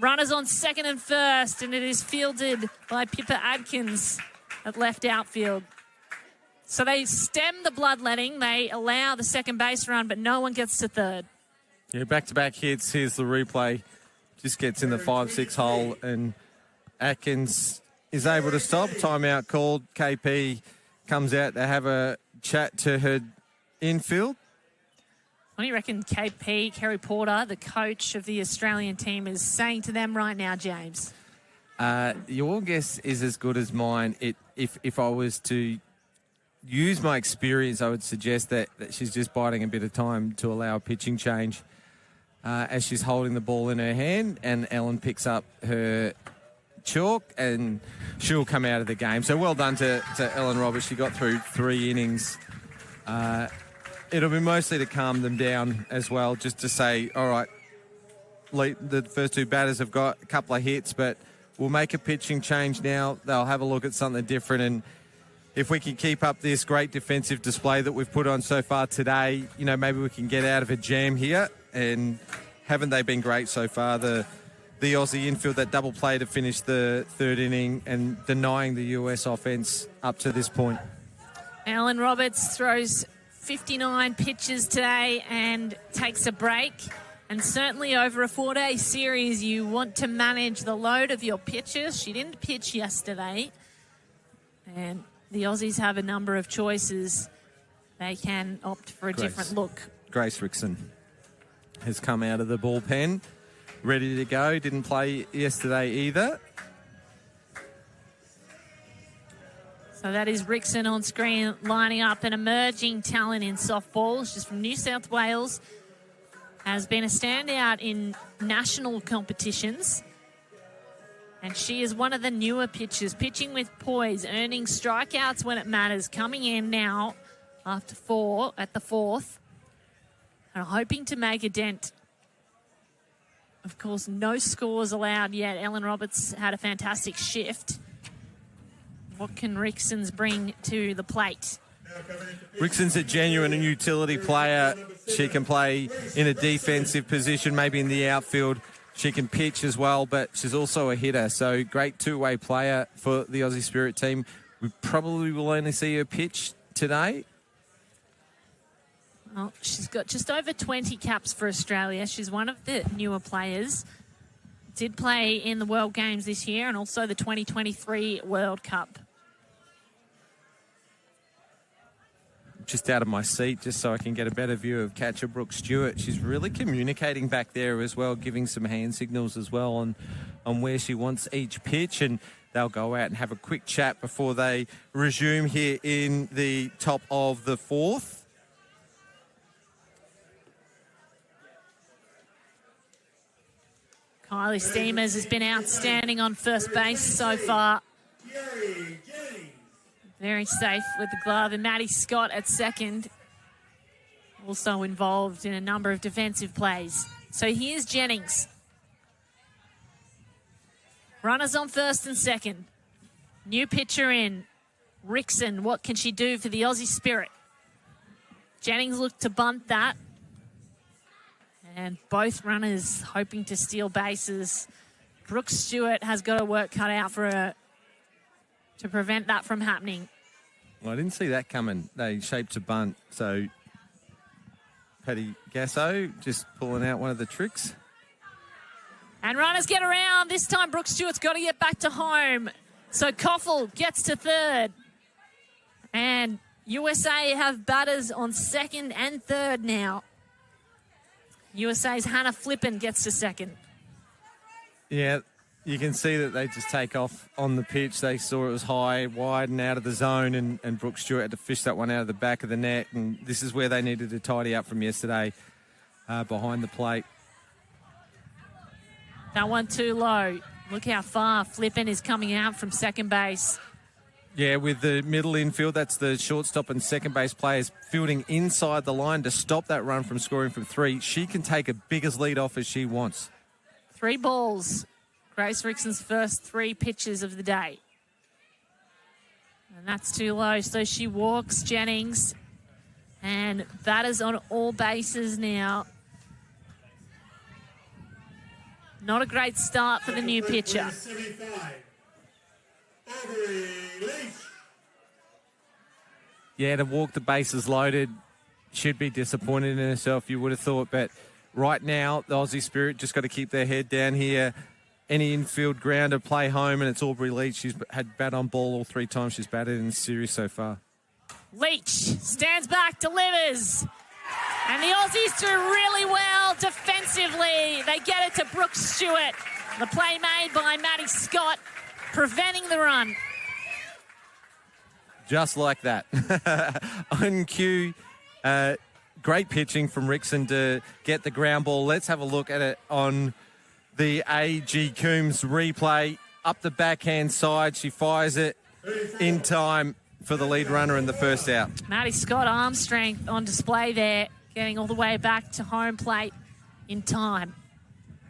Runners on second and first, and it is fielded by Pippa Adkins at left outfield. So they stem the bloodletting, they allow the second base run, but no one gets to third. Yeah, back-to-back hits. Here's the replay. Just gets in the 5-6 hole, and Atkins is able to stop. Timeout called. KP comes out to have a chat to her infield. What do you reckon KP, Kerry Porter, the coach of the Australian team, is saying to them right now, James? Your guess is as good as mine. If I was to use my experience, I would suggest that she's just biding a bit of time to allow a pitching change as she's holding the ball in her hand, and Ellen picks up her chalk and she'll come out of the game. So well done to Ellen Roberts. She got through 3 innings. It'll be mostly to calm them down as well, just to say, all right, the first 2 batters have got a couple of hits, but we'll make a pitching change now. They'll have a look at something different, and if we can keep up this great defensive display that we've put on so far today, maybe we can get out of a jam here. And haven't they been great so far? The Aussie infield, that double play to finish the third inning and denying the US offence up to this point. Ellen Roberts throws 59 pitches today and takes a break. And certainly over a 4-day series, you want to manage the load of your pitches. She didn't pitch yesterday. And the Aussies have a number of choices. They can opt for a different look. Grace Rickson has come out of the bullpen, ready to go. Didn't play yesterday either. So that is Rickson on screen, lining up an emerging talent in softball. She's from New South Wales, has been a standout in national competitions. And she is one of the newer pitchers, pitching with poise, earning strikeouts when it matters, coming in now after 4 at the 4th, and hoping to make a dent. Of course, no scores allowed yet. Ellen Roberts had a fantastic shift. What can Rickson's bring to the plate? Rickson's a genuine and utility player. She can play in a defensive position, maybe in the outfield. She can pitch as well, but she's also a hitter. So great two-way player for the Aussie Spirit team. We probably will only see her pitch today. Well, she's got just over 20 caps for Australia. She's one of the newer players. Did play in the World Games this year and also the 2023 World Cup. Just out of my seat, just so I can get a better view of catcher Brooke Stewart. She's really communicating back there as well, giving some hand signals as well on where she wants each pitch, and they'll go out and have a quick chat before they resume here in the top of the 4th. Kylie Steamers has been outstanding on first base so far. Very safe with the glove. And Maddie Scott at second, also involved in a number of defensive plays. So here's Jennings. Runners on first and second. New pitcher in. Rickson, what can she do for the Aussie Spirit? Jennings looked to bunt that. And both runners hoping to steal bases. Brooke Stewart has got her work cut out for her to prevent that from happening. Well, I didn't see that coming. They shaped a bunt. So Paddy Gasso just pulling out one of the tricks. And runners get around. This time Brooke Stewart's got to get back to home. So Koffel gets to third. And USA have batters on second and third now. USA's Hannah Flippen gets to second. Yeah, you can see that they just take off on the pitch. They saw it was high, wide and out of the zone, and Brooke Stewart had to fish that one out of the back of the net. And this is where they needed to tidy up from yesterday behind the plate. That one too low. Look how far Flippen is coming out from second base. Yeah, with the middle infield, that's the shortstop and second base players fielding inside the line to stop that run from scoring from 3. She can take a big as lead off as she wants. 3 balls. Grace Rickson's first 3 pitches of the day. And that's too low, so she walks Jennings. And batters on all bases now. Not a great start for the new pitcher. Yeah, to walk the bases loaded, should be disappointed in herself, you would have thought. But right now, the Aussie Spirit just got to keep their head down here. Any infield grounder, play home, and it's Aubrey Leach. She's had bat on ball all 3 times she's batted in the series so far. Leach stands back, delivers. And the Aussies do really well defensively. They get it to Brooke Stewart. The play made by Maddie Scott, preventing the run. Just like that. On cue, great pitching from Rickson to get the ground ball. Let's have a look at it on the A.G. Coombs replay. Up the backhand side, she fires it in time for the lead runner in the first out. Maddie Scott, arm strength on display there, getting all the way back to home plate in time.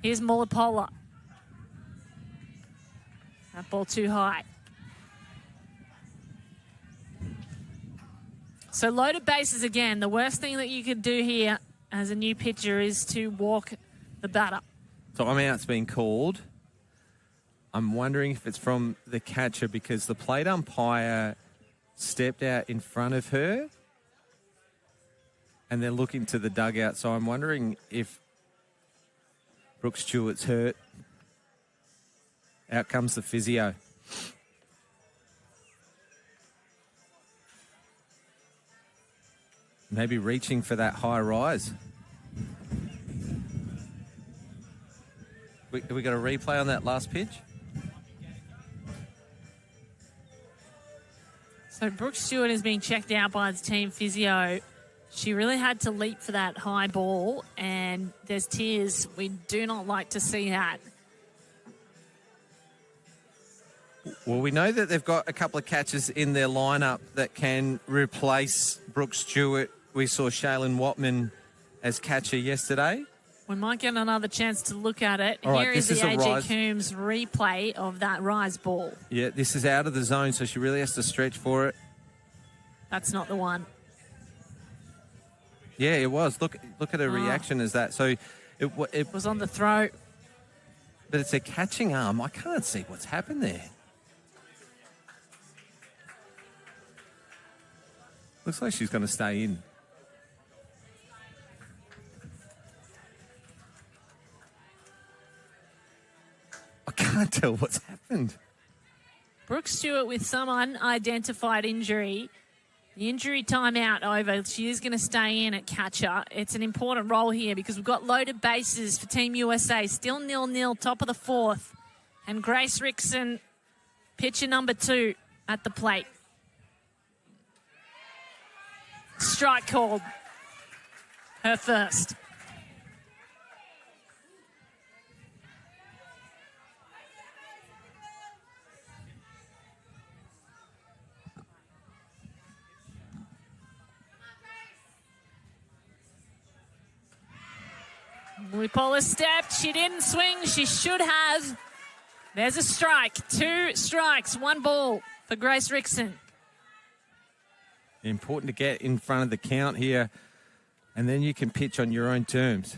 Here's Mullapola. That ball too high. So loaded bases again. The worst thing that you could do here as a new pitcher is to walk the batter. Timeout's been called. I'm wondering if it's from the catcher because the plate umpire stepped out in front of her and they're looking to the dugout. So I'm wondering if Brooke Stewart's hurt. Out comes the physio. Maybe reaching for that high rise. We got a replay on that last pitch? So Brooke Stewart is being checked out by the team physio. She really had to leap for that high ball, and there's tears. We do not like to see that. Well, we know that they've got a couple of catchers in their lineup that can replace Brooke Stewart. We saw Shaylin Watman as catcher yesterday. We might get another chance to look at it. All right, Here is this the is a AJ rise. Coombs replay of that rise ball. Yeah, this is out of the zone, so she really has to stretch for it. That's not the one. Yeah, it was. Look at her reaction as that. So it Was on the throat. but it's a catching arm. I can't see what's happened there. Looks like she's going to stay in. I can't tell what's happened. Brooke Stewart with some unidentified injury. The injury timeout over. She is going to stay in at catcher. It's an important role here because we've got loaded bases for Team USA. Still 0-0, top of the fourth. And Grace Rickson, pitcher number 2 at the plate. Strike called. Her first. Mulipola stepped. She didn't swing. She should have. There's a strike. 2 strikes, 1 ball for Grace Rickson. Important to get in front of the count here, and then you can pitch on your own terms.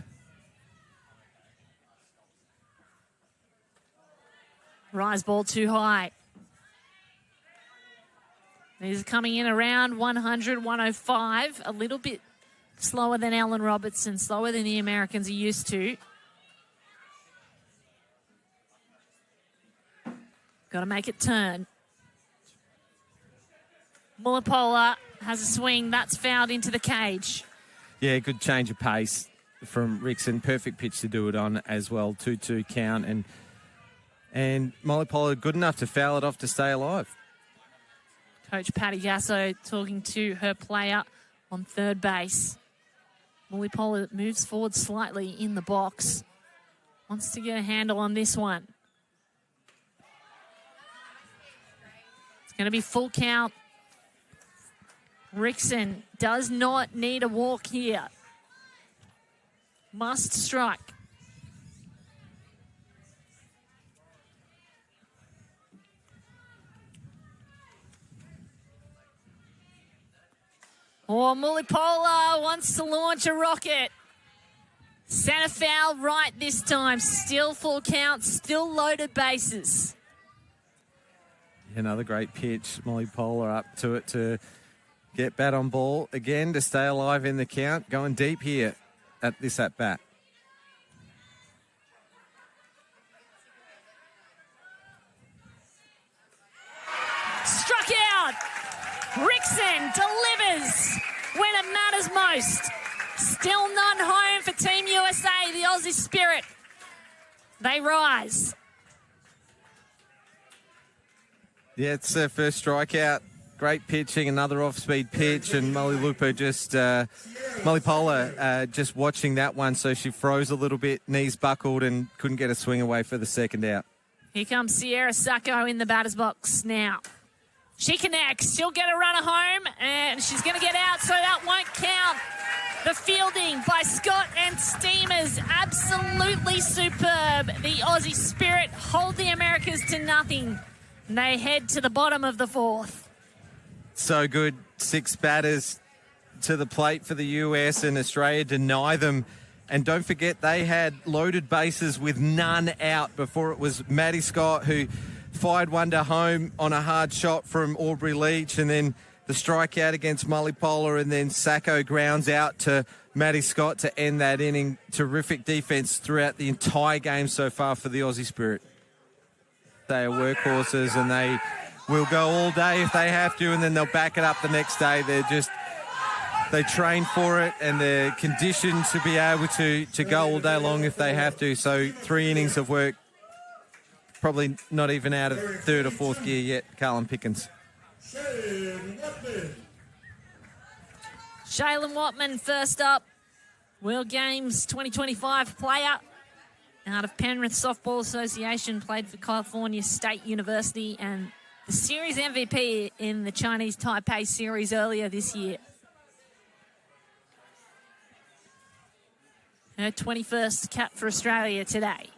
Rise ball too high. These are coming in around 100, 105. A little bit slower than Ellen Robertson, slower than the Americans are used to. Got to make it turn. Mulipola has a swing. That's fouled into the cage. Yeah, good change of pace from Rickson. Perfect pitch to do it on as well. 2-2 count. And Molly Pollard good enough to foul it off to stay alive. Coach Patty Gasso talking to her player on third base. Mulipola moves forward slightly in the box. Wants to get a handle on this one. It's going to be full count. Rickson does not need a walk here. Must strike. Oh, Mulipola wants to launch a rocket. Center foul right this time. Still full count, still loaded bases. Another great pitch. Molly Pollard up to it to get bat on ball again to stay alive in the count. Going deep here at this at-bat. Struck out. Rickson delivers when it matters most. Still none home for Team USA, the Aussie Spirit. They rise. Yeah, it's their first strikeout. Great pitching, another off-speed pitch, and Molly Pollard just watching that one, so she froze a little bit, knees buckled, and couldn't get a swing away for the second out. Here comes Sierra Sacco in the batter's box now. She connects. She'll get a runner home, and she's going to get out, so that won't count. The fielding by Scott and Steamers, absolutely superb. The Aussie Spirit hold the Americas to nothing. And they head to the bottom of the fourth. So good. 6 batters, to the plate for the US, and Australia deny them. And don't forget, they had loaded bases with none out before it was Maddie Scott who fired one to home on a hard shot from Aubrey Leach, and then the strikeout against Mullipola, and then Sacco grounds out to Maddie Scott to end that inning. Terrific defence throughout the entire game so far for the Aussie Spirit. They are workhorses, and they will go all day if they have to, and then they'll back it up the next day. They train for it, and they're conditioned to be able to go all day long if they have to. So 3 innings of work, probably not even out of third or fourth gear yet, Carlin Pickens. Shaylin Watman first up. World Games 2025 player out of Penrith Softball Association, played for California State University and the series MVP in the Chinese Taipei series earlier this year. Her 21st cap for Australia today.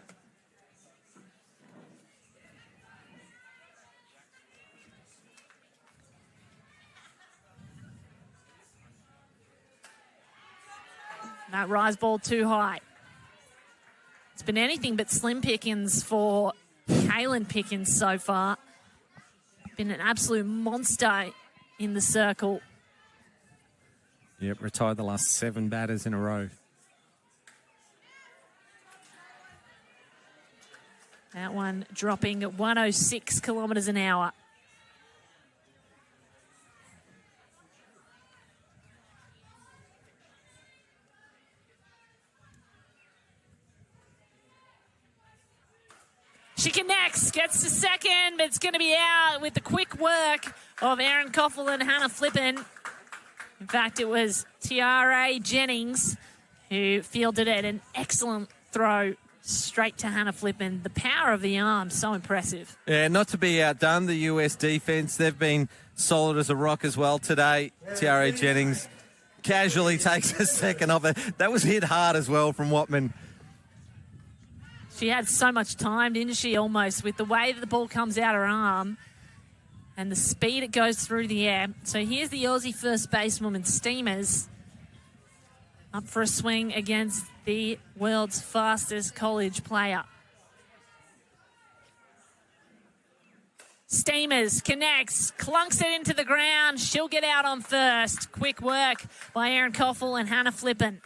That rise ball too high. It's been anything but slim pickings for Kaylin Pickens so far. Been an absolute monster in the circle. Yep, retired the last 7 batters in a row. That one dropping at 106 kilometres an hour. She connects, gets to second, but it's going to be out with the quick work of Erin Koffel and Hannah Flippen. In fact, it was Tiare Jennings who fielded it. An excellent throw straight to Hannah Flippen. The power of the arm, so impressive. Yeah, not to be outdone, the US defence, they've been solid as a rock as well today. Tiare Jennings casually takes a second of it. That was hit hard as well from Watman. She had so much time, didn't she, almost, with the way that the ball comes out her arm and the speed it goes through the air. So here's the Aussie first basewoman, Steamers, up for a swing against the world's fastest college player. Steamers connects, clunks it into the ground. She'll get out on first. Quick work by Erin Koffel and Hannah Flippen.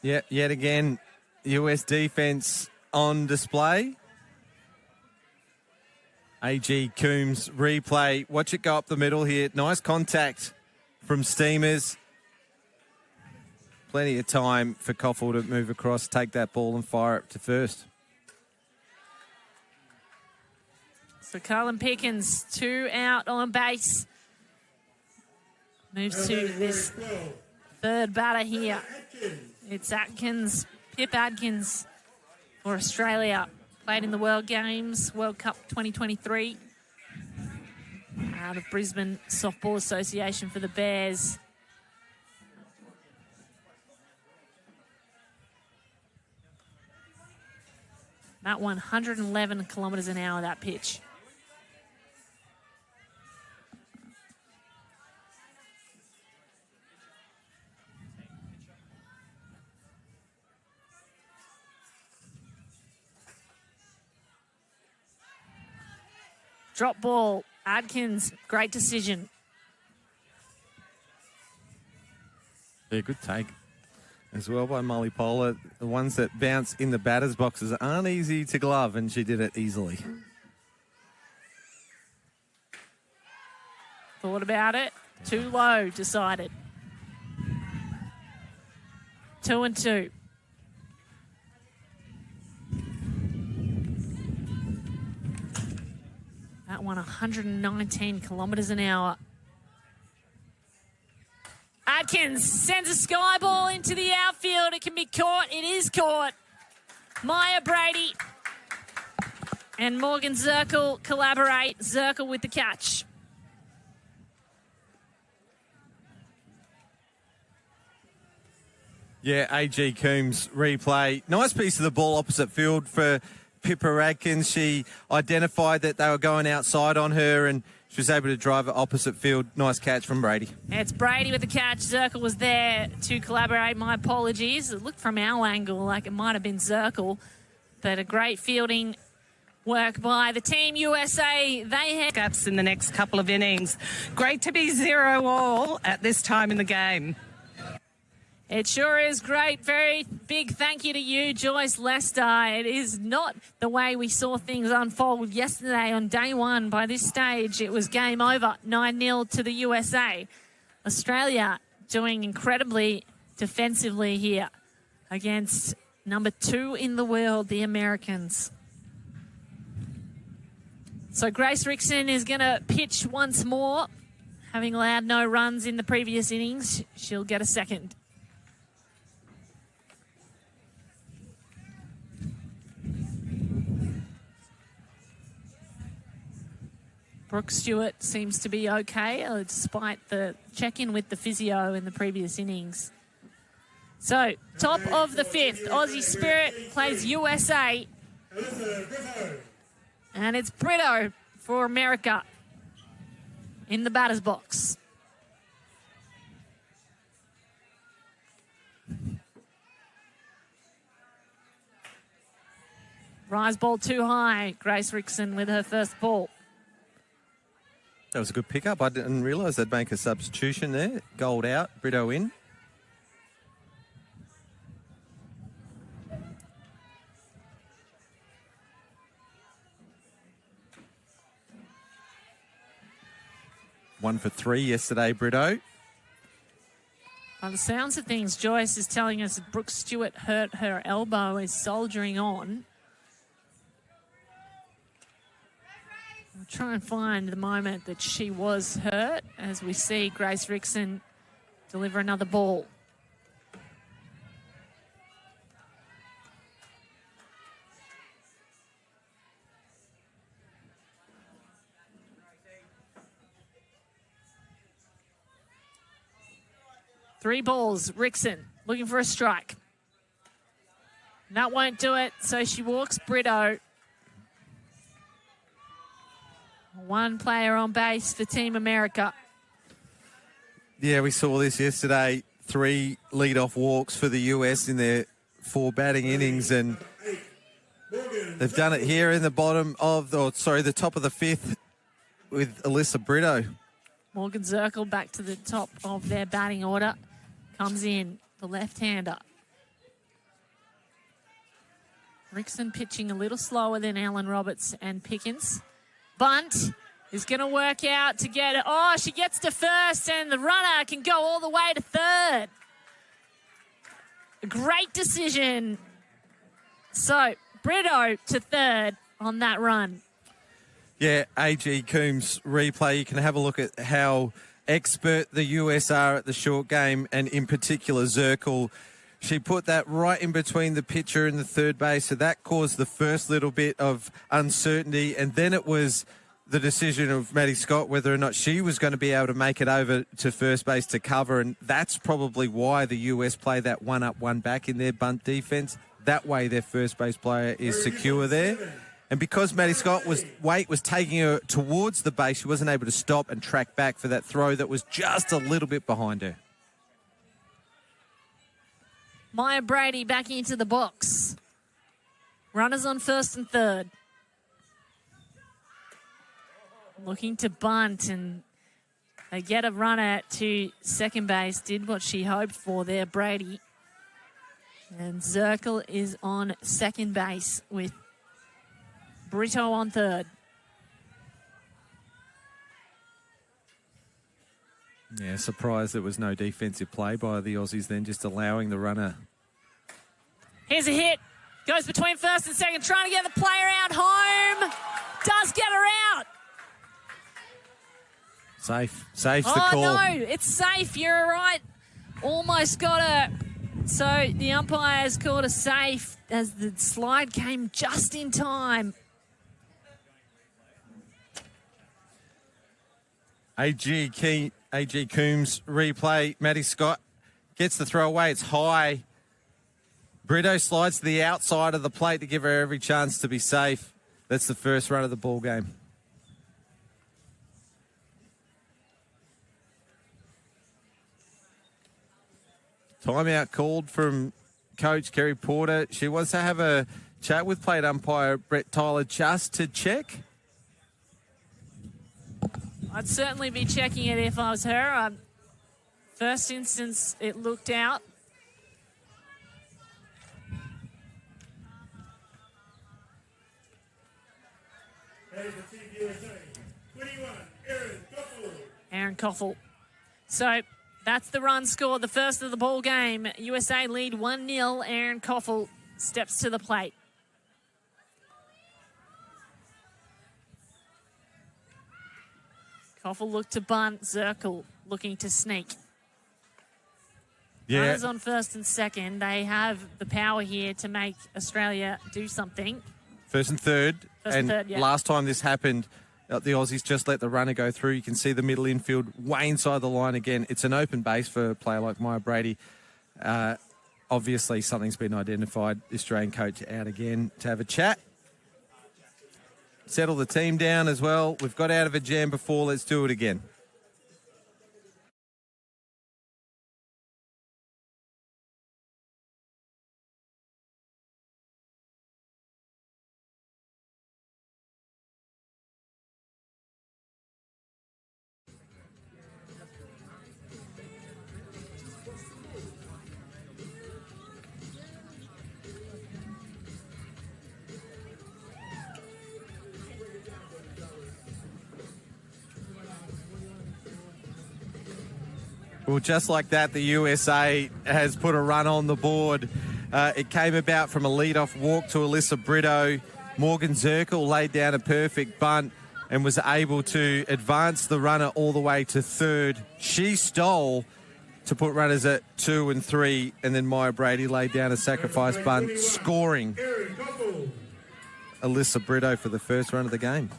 Yeah, yet again, US defence on display. A.G. Coombs replay. Watch it go up the middle here. Nice contact from Steamers. Plenty of time for Koffel to move across, take that ball and fire it to first. So Carlin Pickens, 2 out on base. Moves to this third batter here. It's Atkins. Pip Adkins for Australia. Played in the World Games, World Cup 2023. Out of Brisbane Softball Association for the Bears. About 111 kilometres an hour, that pitch. Drop ball, Adkins, great decision. Yeah, good take as well by Mullipola. The ones that bounce in the batter's boxes aren't easy to glove, and she did it easily. Thought about it. Too low, decided. 2-2. That one 119 kilometres an hour. Adkins sends a sky ball into the outfield. It can be caught. It is caught. Maya Brady and Morgan Zirkle collaborate. Zirkle with the catch. Yeah, A.G. Coombs replay. Nice piece of the ball opposite field for Pippa Adkins. She identified that they were going outside on her and she was able to drive it opposite field. Nice catch from Brady. It's Brady with the catch. Zirkle was there to collaborate. My apologies. It looked from our angle like it might have been Zirkle, but a great fielding work by the Team USA. They had Gaps in the next couple of innings. Great to be 0-all at this time in the game. It sure is great. Very big thank you to you, Joyce Lester. It is not the way we saw things unfold yesterday on day one. By this stage, it was game over, 9-0 to the USA. Australia doing incredibly defensively here against number 2 in the world, the Americans. So Grace Rickson is going to pitch once more. Having allowed no runs in the previous innings, she'll get a second. Brooke Stewart seems to be okay, despite the check-in with the physio in the previous innings. So, top of the 5th, Aussie Spirit plays USA. And it's Brito for America in the batter's box. Rise ball too high. Grace Rickson with her first ball. That was a good pickup. I didn't realise they'd make a substitution there. Gold out, Brito in. One for 3 yesterday, Brito. By the sounds of things, Joyce is telling us that Brooke Stewart hurt her elbow, is soldiering on. We'll try and find the moment that she was hurt as we see Grace Rickson deliver another ball. Three balls, Rickson looking for a strike. That won't do it, so she walks Brito. One player on base for Team America. Yeah, we saw this yesterday. 3 lead-off walks for the US in their 4 batting innings, and they've done it here in the the top of the 5th with Alyssa Brito. Morgan Zirkle back to the top of their batting order. Comes in, the left-hander. Rickson pitching a little slower than Alan Roberts and Pickens. Bunt is going to work out to get it. Oh, she gets to first, and the runner can go all the way to third. A great decision. So, Brito to third on that run. Yeah, A.G. Coombs replay. You can have a look at how expert the US are at the short game, and in particular Zirkle. She put that right in between the pitcher and the third base, so that caused the first little bit of uncertainty, and then it was the decision of Maddie Scott whether or not she was going to be able to make it over to first base to cover, and that's probably why the US play that one up, one back in their bunt defence. That way their first base player is secure there. And because Maddie Scott was taking her towards the base, she wasn't able to stop and track back for that throw that was just a little bit behind her. Maya Brady back into the box. Runners on first and third. Looking to bunt, and they get a runner to second base. Did what she hoped for there, Brady. And Zirkle is on second base with Brito on third. Yeah, surprised there was no defensive play by the Aussies then, just allowing the runner. Here's a hit. Goes between first and second, trying to get the player out home. Does get her out. Safe. Safe's the call. Oh, no, it's safe. You're right. Almost got her. So the umpires called a safe as the slide came just in time. A.G. Coombs replay. Maddie Scott gets the throw away. It's high. Brito slides to the outside of the plate to give her every chance to be safe. That's the first run of the ball game. Timeout called from Coach Kerry Porter. She wants to have a chat with plate umpire Brett Tyler just to check. I'd certainly be checking it if I was her. First instance, it looked out. Aaron Koffel. So that's the run scored, the first of the ball game. USA lead 1-0. Aaron Koffel steps to the plate. Koffel looked to bunt. Zirkle looking to sneak. Yeah. Runners on first and second. They have the power here to make Australia do something. First and third. First and third, yeah. Last time this happened, the Aussies just let the runner go through. You can see the middle infield way inside the line again. It's an open base for a player like Maya Brady. Obviously, something's been identified. The Australian coach out again to have a chat. Settle the team down as well. We've got out of a jam before. Let's do it again. Well, just like that, the USA has put a run on the board. It came about from a lead-off walk to Alyssa Brito. Morgan Zirkle laid down a perfect bunt and was able to advance the runner all the way to third. She stole to put runners at 2 and 3, and then Maya Brady laid down a sacrifice bunt, scoring Alyssa Brito for the first run of the game.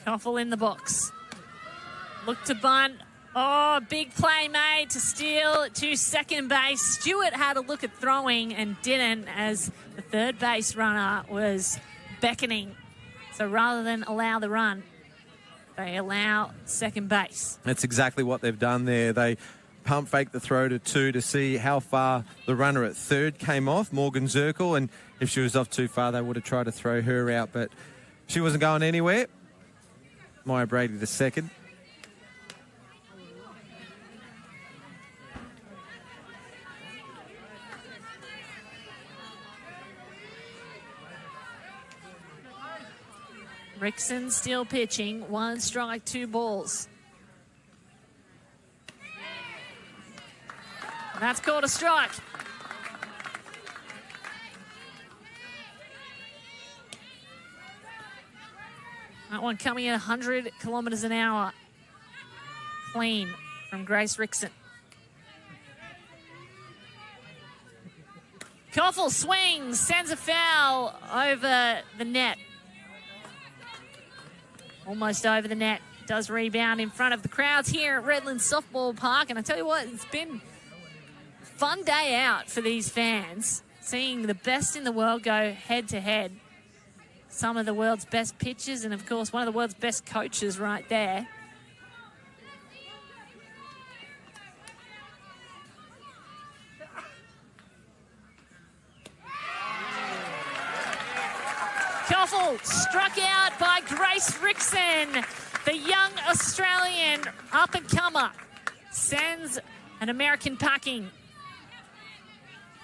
Koffel in the box. Look to bunt. Oh, big play made to steal to second base. Stewart had a look at throwing and didn't, as the third base runner was beckoning. So rather than allow the run, they allow second base. That's exactly what they've done there. They pump fake the throw to 2 to see how far the runner at third came off, Morgan Zirkle, and if she was off too far, they would have tried to throw her out, but she wasn't going anywhere. Maya Brady the second. Rickson still pitching. 1 strike, 2 balls. And that's called a strike. That one coming at 100 kilometres an hour. Clean from Grace Rickson. Koffel swings, sends a foul over the net. Almost over the net. Does rebound in front of the crowds here at Redland Softball Park. And I tell you what, it's been a fun day out for these fans. Seeing the best in the world go head-to-head. Some of the world's best pitchers and, of course, one of the world's best coaches right there. Koffel struck out by Grace Rickson, the young Australian up-and-comer. Sends an American packing.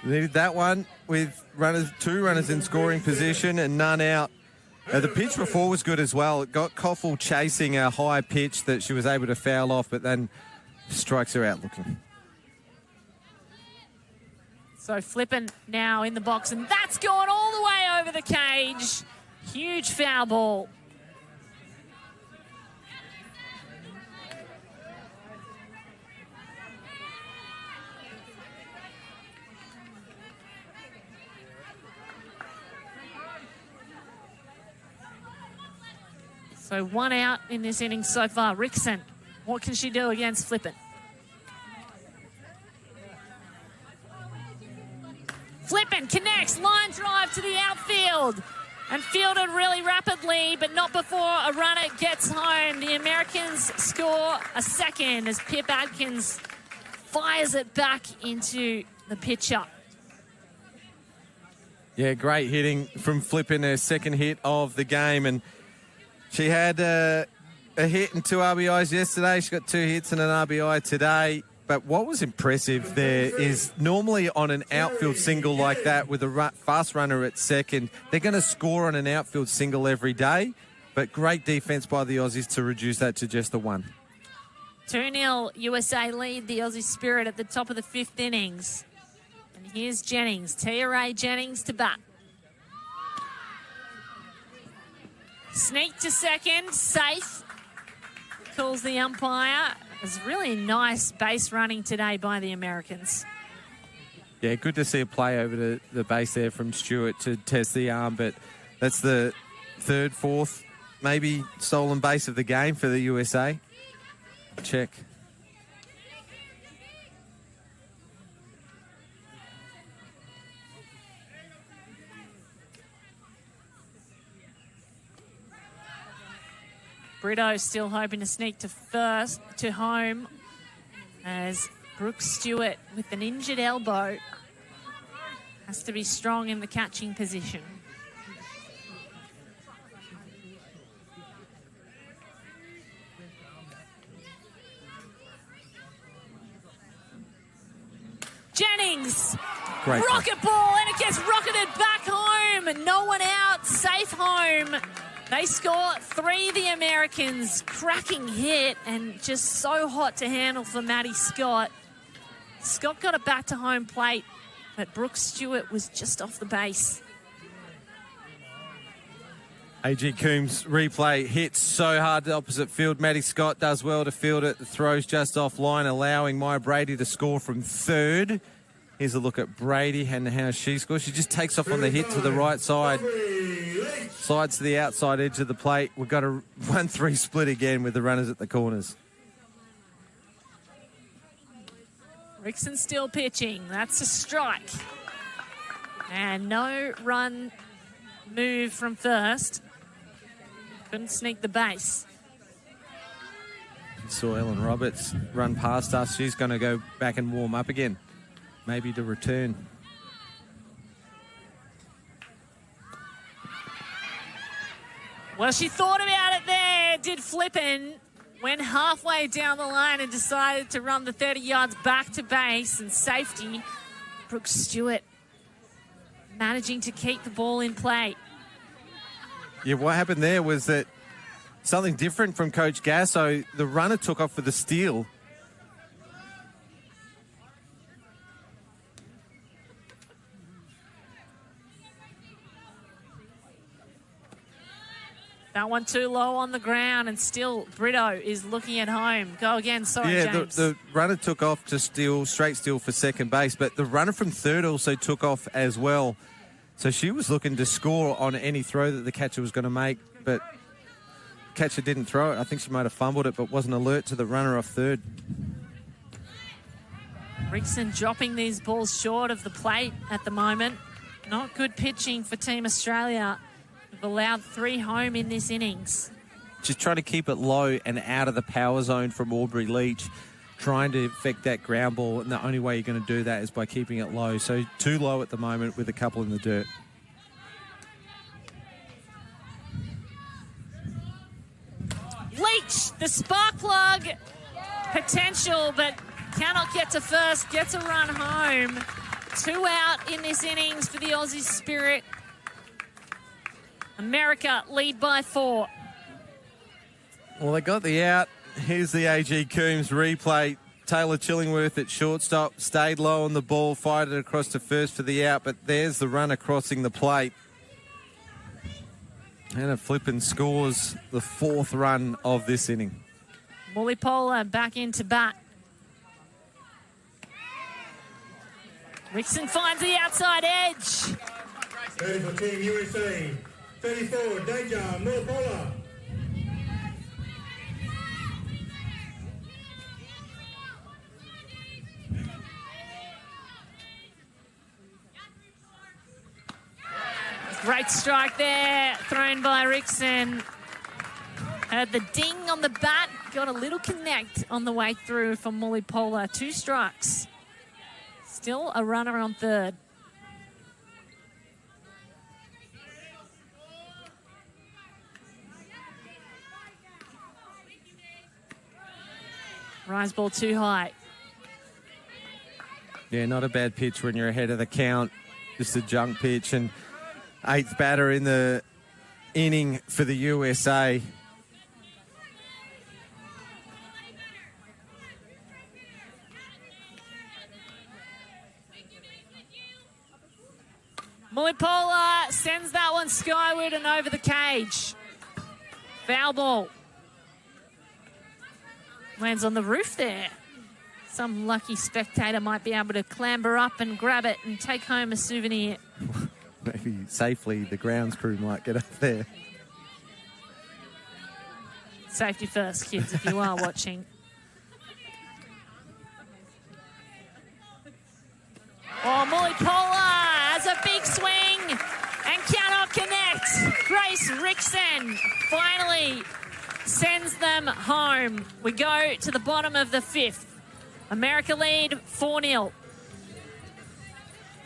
Needed that one with runners, 2 runners in scoring position and none out. The pitch before was good as well. It got Koffel chasing a high pitch that she was able to foul off, but then strikes her out looking. So Flippin now in the box, and that's gone all the way over the cage. Huge foul ball. So 1 out in this inning so far. Rickson, what can she do against Flippin? Flippin connects, line drive to the outfield and fielded really rapidly, but not before a runner gets home. The Americans score a second as Pip Adkins fires it back into the pitcher. Yeah, great hitting from Flippin, her second hit of the game. And she had a hit and 2 RBIs yesterday. She got 2 hits and an RBI today. But what was impressive there is normally on an outfield single like that with a fast runner at second, they're going to score on an outfield single every day. But great defence by the Aussies to reduce that to just the 1. 2-0 USA lead the Aussie Spirit at the top of the 5th innings. And here's Jennings, Tia-Ray Jennings to bat. Sneak to second, safe. Calls the umpire. It was really nice base running today by the Americans. Yeah, good to see a play over the base there from Stewart to test the arm, but that's the 3rd, 4th, maybe stolen base of the game for the USA. Check. Brito still hoping to sneak to home as Brooks Stewart with an injured elbow has to be strong in the catching position. Jennings, great rocket ball, and it gets rocketed back home. No one out, safe home. They score 3, the Americans. Cracking hit and just so hot to handle for Maddie Scott. Scott got it back to home plate, but Brooks Stewart was just off the base. A.G. Coombs replay hits so hard to the opposite field. Maddie Scott does well to field it. The throw's just offline, allowing Maya Brady to score from 3rd. Here's a look at Brady and how she scores. She just takes off on the hit to the right side. Slides to the outside edge of the plate. We've got a 1-3 split again with the runners at the corners. Rickson still pitching. That's a strike. And no run move from first. Couldn't sneak the base. Saw Ellen Roberts run past us. She's going to go back and warm up again. Maybe to return. Well, she thought about it there, did Flippin. Went halfway down the line and decided to run the 30 yards back to base and safety. Brooks Stewart managing to keep the ball in play. Yeah, what happened there was that something different from Coach Gasso. The runner took off for the steal. That one too low on the ground, and still Brito is looking at home. Go again, sorry, Yeah, James. the runner took off to steal, straight steal for second base, but the runner from 3rd also took off as well. So she was looking to score on any throw that the catcher was going to make, but catcher didn't throw it. I think she might have fumbled it, but wasn't alert to the runner off 3rd. Rickson dropping these balls short of the plate at the moment. Not good pitching for Team Australia. We've allowed 3 home in this innings. Just trying to keep it low and out of the power zone from Aubrey Leach, trying to affect that ground ball, and the only way you're going to do that is by keeping it low. So too low at the moment with a couple in the dirt. Leach, the spark plug potential, but cannot get to first, gets a run home. 2 out in this innings for the Aussie Spirit. America lead by 4. Well, they got the out. Here's the A.G. Coombs replay. Taylor Chillingworth at shortstop, stayed low on the ball, fired it across to first for the out, but there's the runner crossing the plate. And a Flippin scores the 4th run of this inning. Mulipola back into bat. Rickson finds the outside edge. 30 for Team USA. 34, Deja Mulipola. Great strike there, thrown by Rickson. Heard the ding on the bat, got a little connect on the way through for Mulipola. 2 strikes. Still a runner on third. Rise ball too high. Yeah, not a bad pitch when you're ahead of the count. Just a junk pitch, and 8th batter in the inning for the USA. Mulipola sends that one skyward and over the cage. Foul ball. Lands on the roof there. Some lucky spectator might be able to clamber up and grab it and take home a souvenir. Maybe safely the grounds crew might get up there. Safety first, kids, if you are watching. Oh, Mulipola has a big swing and cannot connect. Grace Rickson finally sends them home. We go to the bottom of the 5th. America lead 4-0.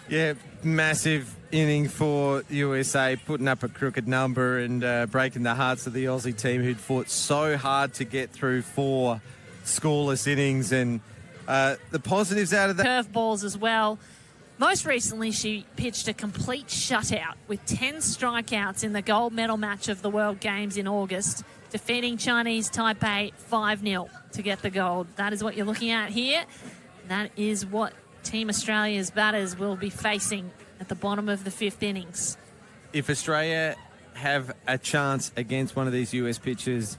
Yeah, massive inning for USA, putting up a crooked number and breaking the hearts of the Aussie team who'd fought so hard to get through 4 scoreless innings. And the positives out of that... Curveballs as well. Most recently, she pitched a complete shutout with 10 strikeouts in the gold medal match of the World Games in August, defeating Chinese Taipei 5-0 to get the gold. That is what you're looking at here. That is what Team Australia's batters will be facing at the bottom of the 5th innings. If Australia have a chance against one of these US pitchers,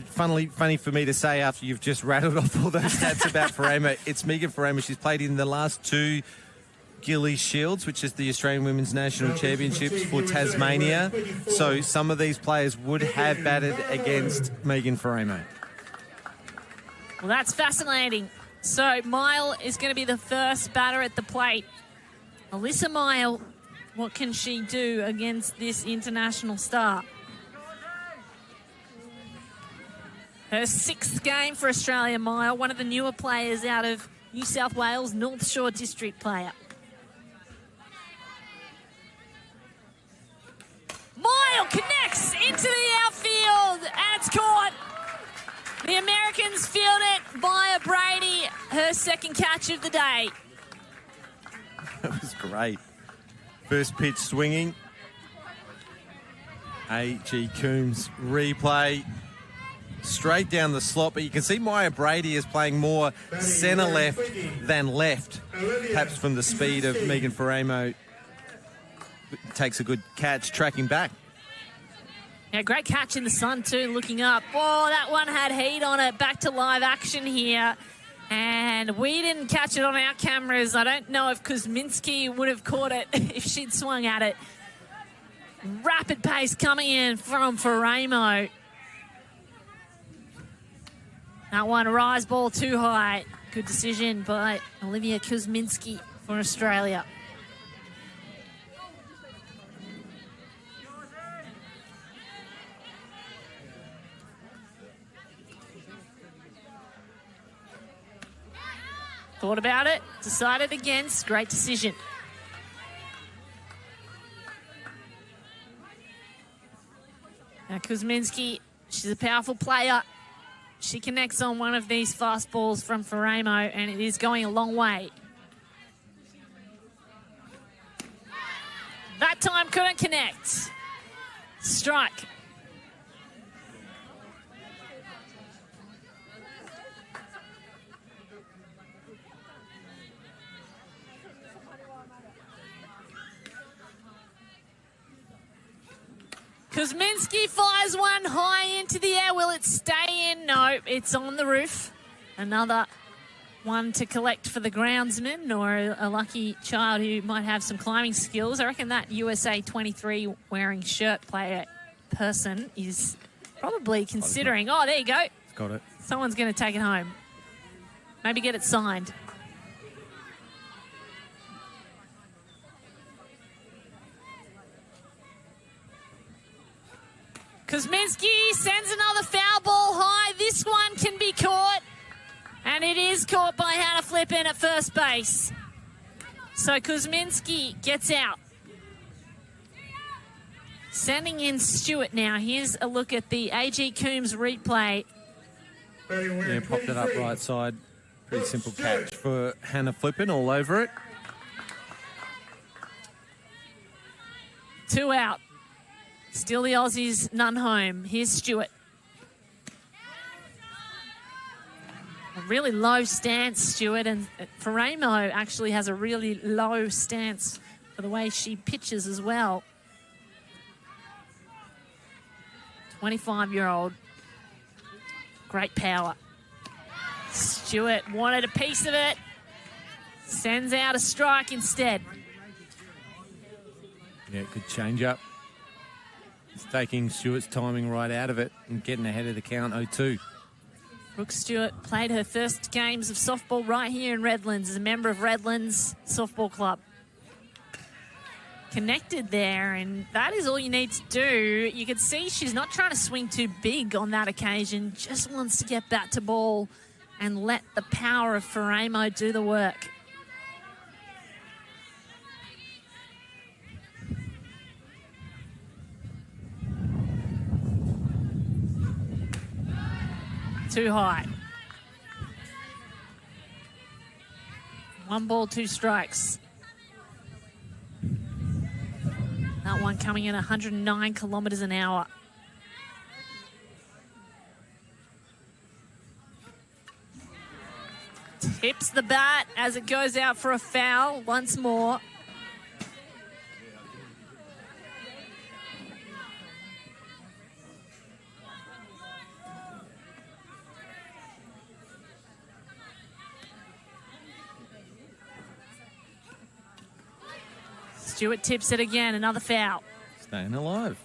funny for me to say after you've just rattled off all those stats about Farema, it's Megan Farema. She's played in the last 2 Gillies Shields, which is the Australian Women's National Championships for Tasmania. So some of these players would have batted against Megan Farema. Well, that's fascinating. So Mile is going to be the first batter at the plate. Alyssa Mile, what can she do against this international star? Her 6th game for Australia, Mile, one of the newer players out of New South Wales, North Shore District player. Mile connects into the outfield, and it's caught. The Americans field it via Brady, her 2nd catch of the day. That was great. First pitch swinging. A.G. Coombs replay. Straight down the slot, but you can see Maya Brady is playing more centre left than left, perhaps from the speed of Megan Faremo. Takes a good catch, tracking back. Yeah, great catch in the sun too, looking up. Oh, that one had heat on it. Back to live action here. And we didn't catch it on our cameras. I don't know if Kuzminski would have caught it if she'd swung at it. Rapid pace coming in from Faremo. That one, rise ball too high. Good decision by Olivia Kuzminski for Australia. Thought about it, decided against. Great decision. Now Kuzminski, she's a powerful player. She connects on one of these fastballs from Faremo, and it is going a long way. That time couldn't connect. Strike. Kuzminski fires one high into the air. Will it stay in? No, it's on the roof. Another one to collect for the groundsman or a lucky child who might have some climbing skills. I reckon that USA 23 wearing shirt player person is probably considering, oh, there you go. Got it. Someone's going to take it home. Maybe get it signed. Kuzminski sends another foul ball high. This one can be caught. And it is caught by Hannah Flippen at first base. So Kuzminski gets out. Sending in Stewart now. Here's a look at the A.G. Coombs replay. Yeah, popped it up right side. Pretty simple catch for Hannah Flippen, all over it. 2 out. Still the Aussies, none home. Here's Stewart. A really low stance, Stewart, and Faramo actually has a really low stance for the way she pitches as well. 25-year-old. Great power. Stewart wanted a piece of it. Sends out a strike instead. Yeah, good change up. It's taking Stewart's timing right out of it and getting ahead of the count 0-2. Brooke Stewart played her first games of softball right here in Redlands as a member of Redlands Softball Club. Connected there, and that is all you need to do. You can see she's not trying to swing too big on that occasion, just wants to get bat to ball and let the power of Faramo do the work. Too high. 1 ball, 2 strikes. That one coming in 109 kilometres an hour. Tips the bat as it goes out for a foul once more. Stewart tips it again, another foul. Staying alive.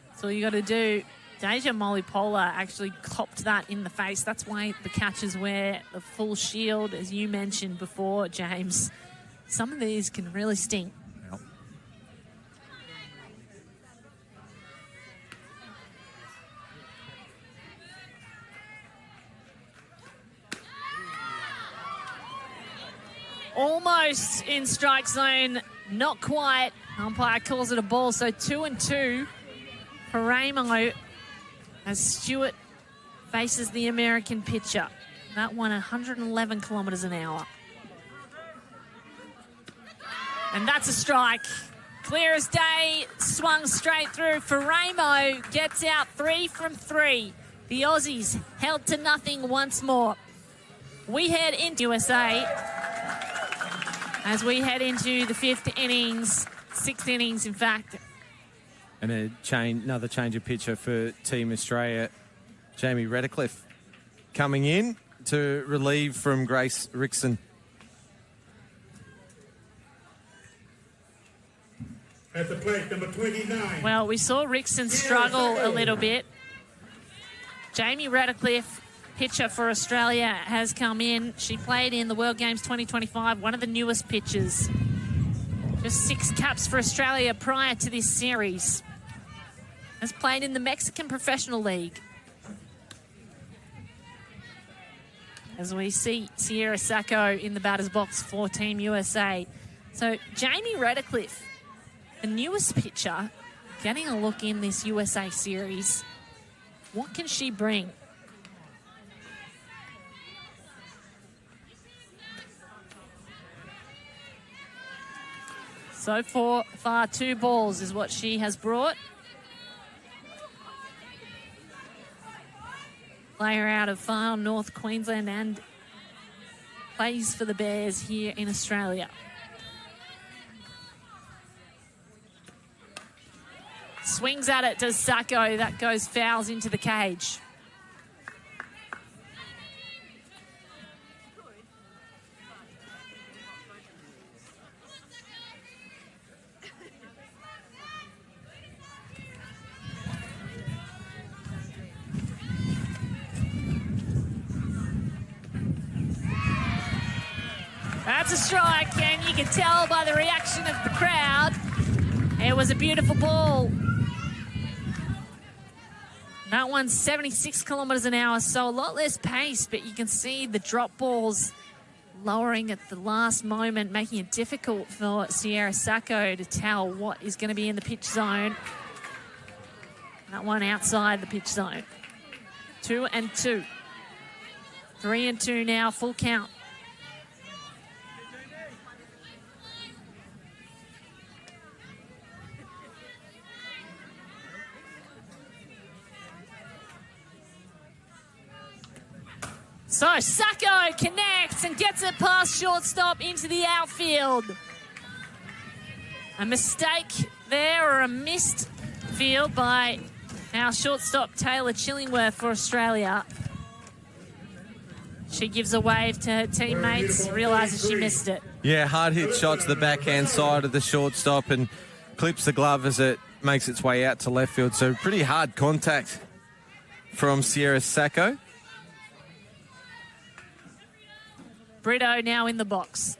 That's all you got to do. Deja Molipola actually copped that in the face. That's why the catchers wear the full shield, as you mentioned before, James. Some of these can really sting. Yep. Almost in strike zone, not quite. Umpire calls it a ball, so 2-2. Faramo as Stewart faces the American pitcher. That one 111 kilometres an hour. And that's a strike. Clear as day, swung straight through. Faramo gets out 3 from 3. The Aussies held to nothing once more. We head into USA as we head into the 5th innings, 6th innings, in fact. And another change of pitcher for Team Australia. Jamie Redcliffe coming in to relieve from Grace Rickson. At the plate, number 29. Well, we saw Rickson struggle a little bit. Jamie Redcliffe, pitcher for Australia, has come in. She played in the World Games 2025, one of the newest pitchers. Just 6 caps for Australia prior to this series. Has played in the Mexican Professional League. As we see Sierra Sacco in the batter's box for Team USA. So Jamie Redcliffe, the newest pitcher, getting a look in this USA series. What can she bring? So far, 2 balls is what she has brought. Player out of far North Queensland and plays for the Bears here in Australia. Swings at it, does Sacco. That goes fouls into the cage. That's a strike, and you can tell by the reaction of the crowd, it was a beautiful ball. That one's 76 kilometres an hour, so a lot less pace, but you can see the drop balls lowering at the last moment, making it difficult for Sierra Sacco to tell what is going to be in the pitch zone. That one outside the pitch zone. 2 and 2. 3 and 2 now, full count. So Sacco connects and gets it past shortstop into the outfield. A mistake there, or a missed field by our shortstop Taylor Chillingworth for Australia. She gives a wave to her teammates, realises she missed it. Yeah, hard hit shot to the backhand side of the shortstop and clips the glove as it makes its way out to left field. So pretty hard contact from Sierra Sacco. Brito now in the box.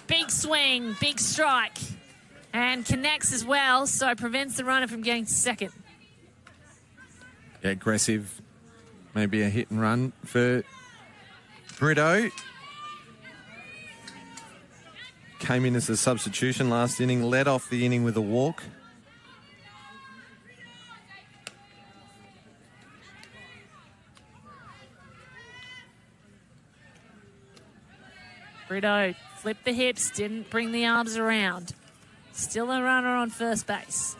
Big swing, big strike, and connects as well, so prevents the runner from getting to second. Yeah, aggressive. Maybe a hit and run for Brito. Came in as a substitution last inning, led off the inning with a walk. Brito flipped the hips, didn't bring the arms around. Still a runner on first base.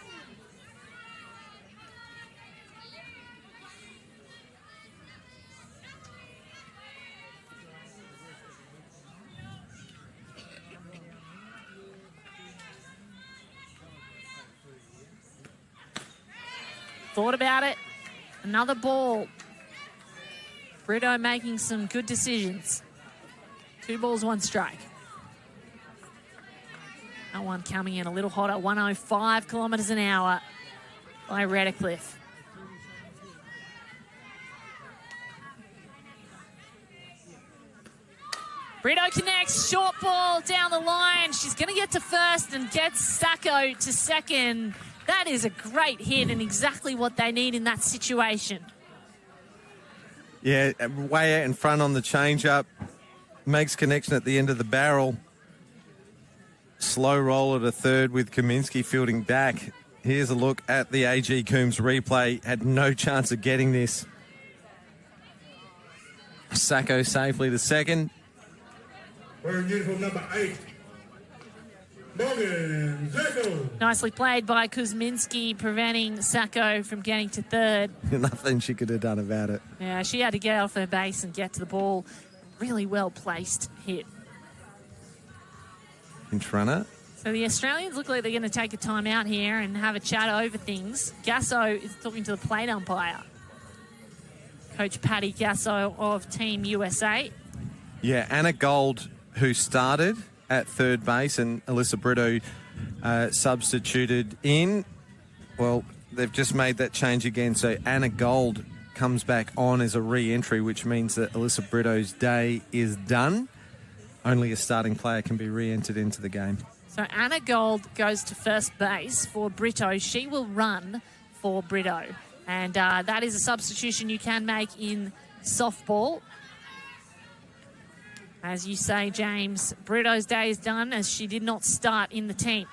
Thought about it. Another ball. Brito making some good decisions. 2 balls, 1 strike. That one coming in a little hotter. 105 kilometres an hour by Redcliffe. Brito connects, short ball down the line. She's going to get to first and gets Sacco to second. That is a great hit and exactly what they need in that situation. Yeah, way out in front on the change-up. Makes connection at the end of the barrel. Slow roll at a third with Kaminsky fielding back. Here's a look at the A.G. Coombs replay. Had no chance of getting this. Sacco safely to second. Wearing uniform number 8, Morgan Sacco. Nicely played by Kuzminski, preventing Sacco from getting to third. Nothing she could have done about it. Yeah, she had to get off her base and get to the ball. Really well placed hit. Pinch runner. So the Australians look like they're going to take a time out here and have a chat over things. Gasso is talking to the plate umpire. Coach Paddy Gasso of Team USA. Yeah, Anna Gold, who started at third base, and Alyssa Brito substituted in. Well, they've just made that change again. So Anna Gold comes back on as a re-entry, which means that Alyssa Brito's day is done. Only a starting player can be re-entered into the game. So Anna Gold goes to first base for Brito. She will run for Brito. And that is a substitution you can make in softball. As you say, James, Brito's day is done as she did not start in the team.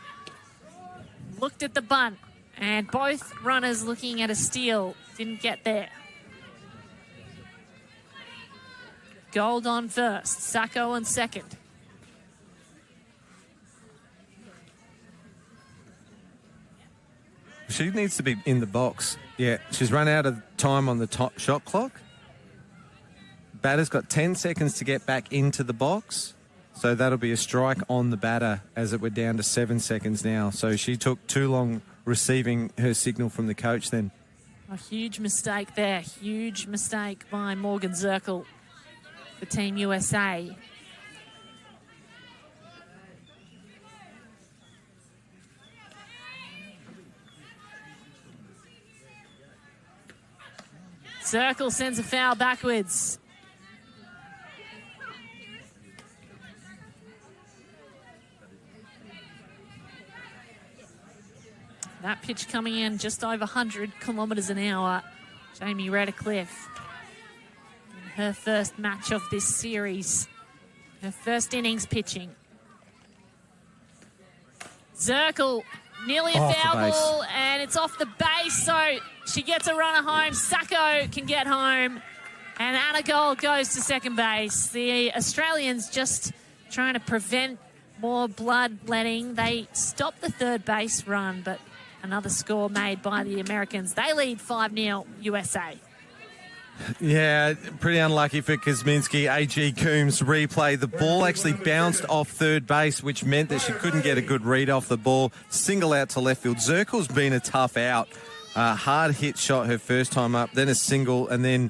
Looked at the bunt, and both runners looking at a steal didn't get there. Gold on first, Sacco on second. She needs to be in the box. Yeah, she's run out of time on the top shot clock. Batter's got 10 seconds to get back into the box. So that'll be a strike on the batter as it we're down to 7 seconds now. So she took too long receiving her signal from the coach then. A huge mistake there. Huge mistake by Morgan Zirkle for Team USA. Zirkle sends a foul backwards. That pitch coming in just over 100 kilometres an hour. Jamie Redcliffe in her first match of this series. Her first innings pitching. Zirkle, nearly a foul ball, and it's off the base, so she gets a runner home. Sacco can get home, and Anna Gold goes to second base. The Australians just trying to prevent more bloodletting. They stopped the third base run, but another score made by the Americans. They lead 5-0 USA. Yeah, pretty unlucky for Kosminski. A.G. Coombs replay. The ball actually bounced off third base, which meant that she couldn't get a good read off the ball. Single out to left field. Zirkle's been a tough out. Hard hit shot her first time up, then a single, and then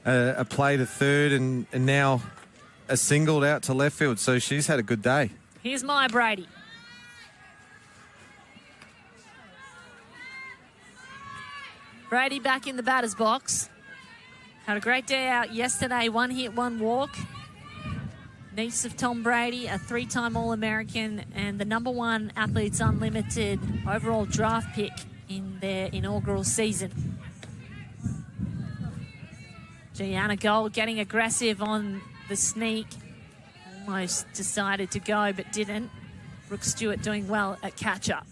a play to third, and now a singled out to left field. So she's had a good day. Here's Maya Brady. Brady back in the batter's box. Had a great day out yesterday. 1 hit, 1 walk. Niece of Tom Brady, a 3-time All-American and the #1 Athletes Unlimited overall draft pick in their inaugural season. Gianna Gold getting aggressive on the sneak. Almost decided to go but didn't. Brooke Stewart doing well at catch-up.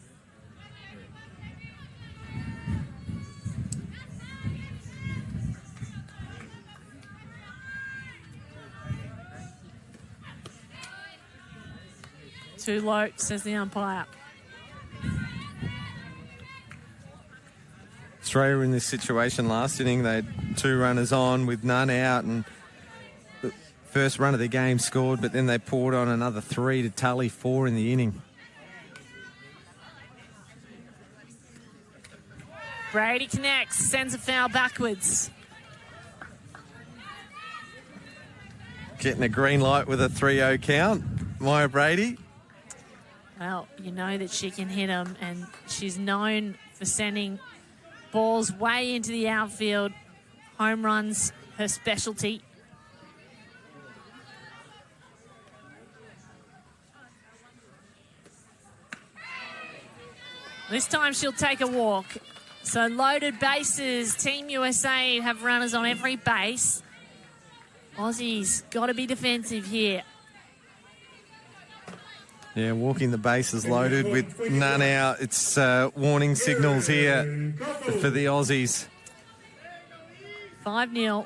Too low, says the umpire. Australia were in this situation last inning. They had 2 runners on with none out, and the first run of the game scored, but then they poured on another 3 to tally 4 in the inning. Brady connects, sends a foul backwards. Getting a green light with a 3-0 count. Maya Brady. Well, you know that she can hit them, and she's known for sending balls way into the outfield. Home runs, her specialty. This time she'll take a walk. So loaded bases. Team USA have runners on every base. Aussies got to be defensive here. Yeah, walking the bases loaded with none out. It's warning signals here for the Aussies. 5-0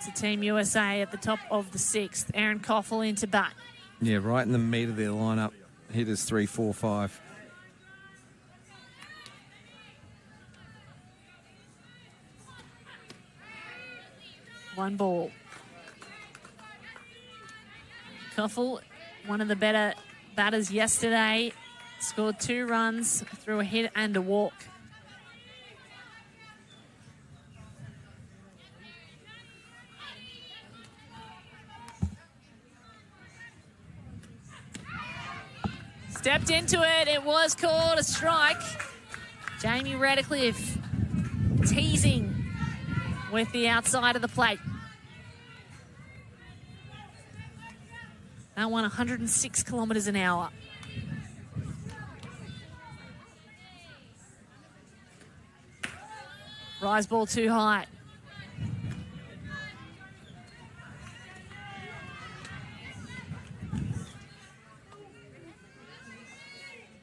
to Team USA at the top of the 6th. Erin Coffell into bat. Yeah, right in the meat of their lineup. Hitters 3, 4, 5. One ball. Coffell, one of the better batters yesterday, scored 2 runs through a hit and a walk. Stepped into it. It was called a strike. Jamie Redcliffe teasing with the outside of the plate. That one 106 kilometres an hour. Rise ball too high.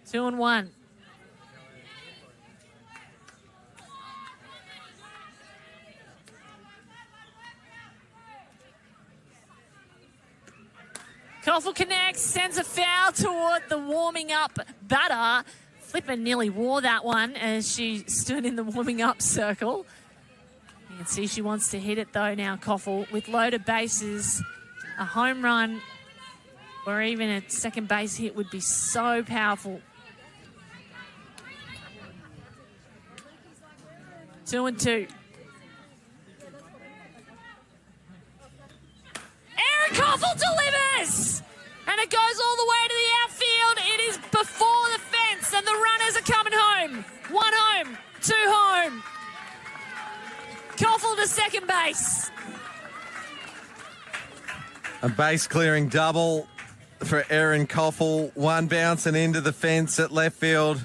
Two and one. Coffell connects, sends a foul toward the warming up batter. Flipper nearly wore that one as she stood in the warming up circle. You can see she wants to hit it though now, Coffell. With loaded bases, a home run or even a second base hit would be so powerful. 2 and 2. Erin Coffell delivers! And it goes all the way to the outfield. It is before the fence, and the runners are coming home. 1 home, 2 home. Coffell to second base. A base clearing double for Erin Coffell. 1 bouncing into the fence at left field.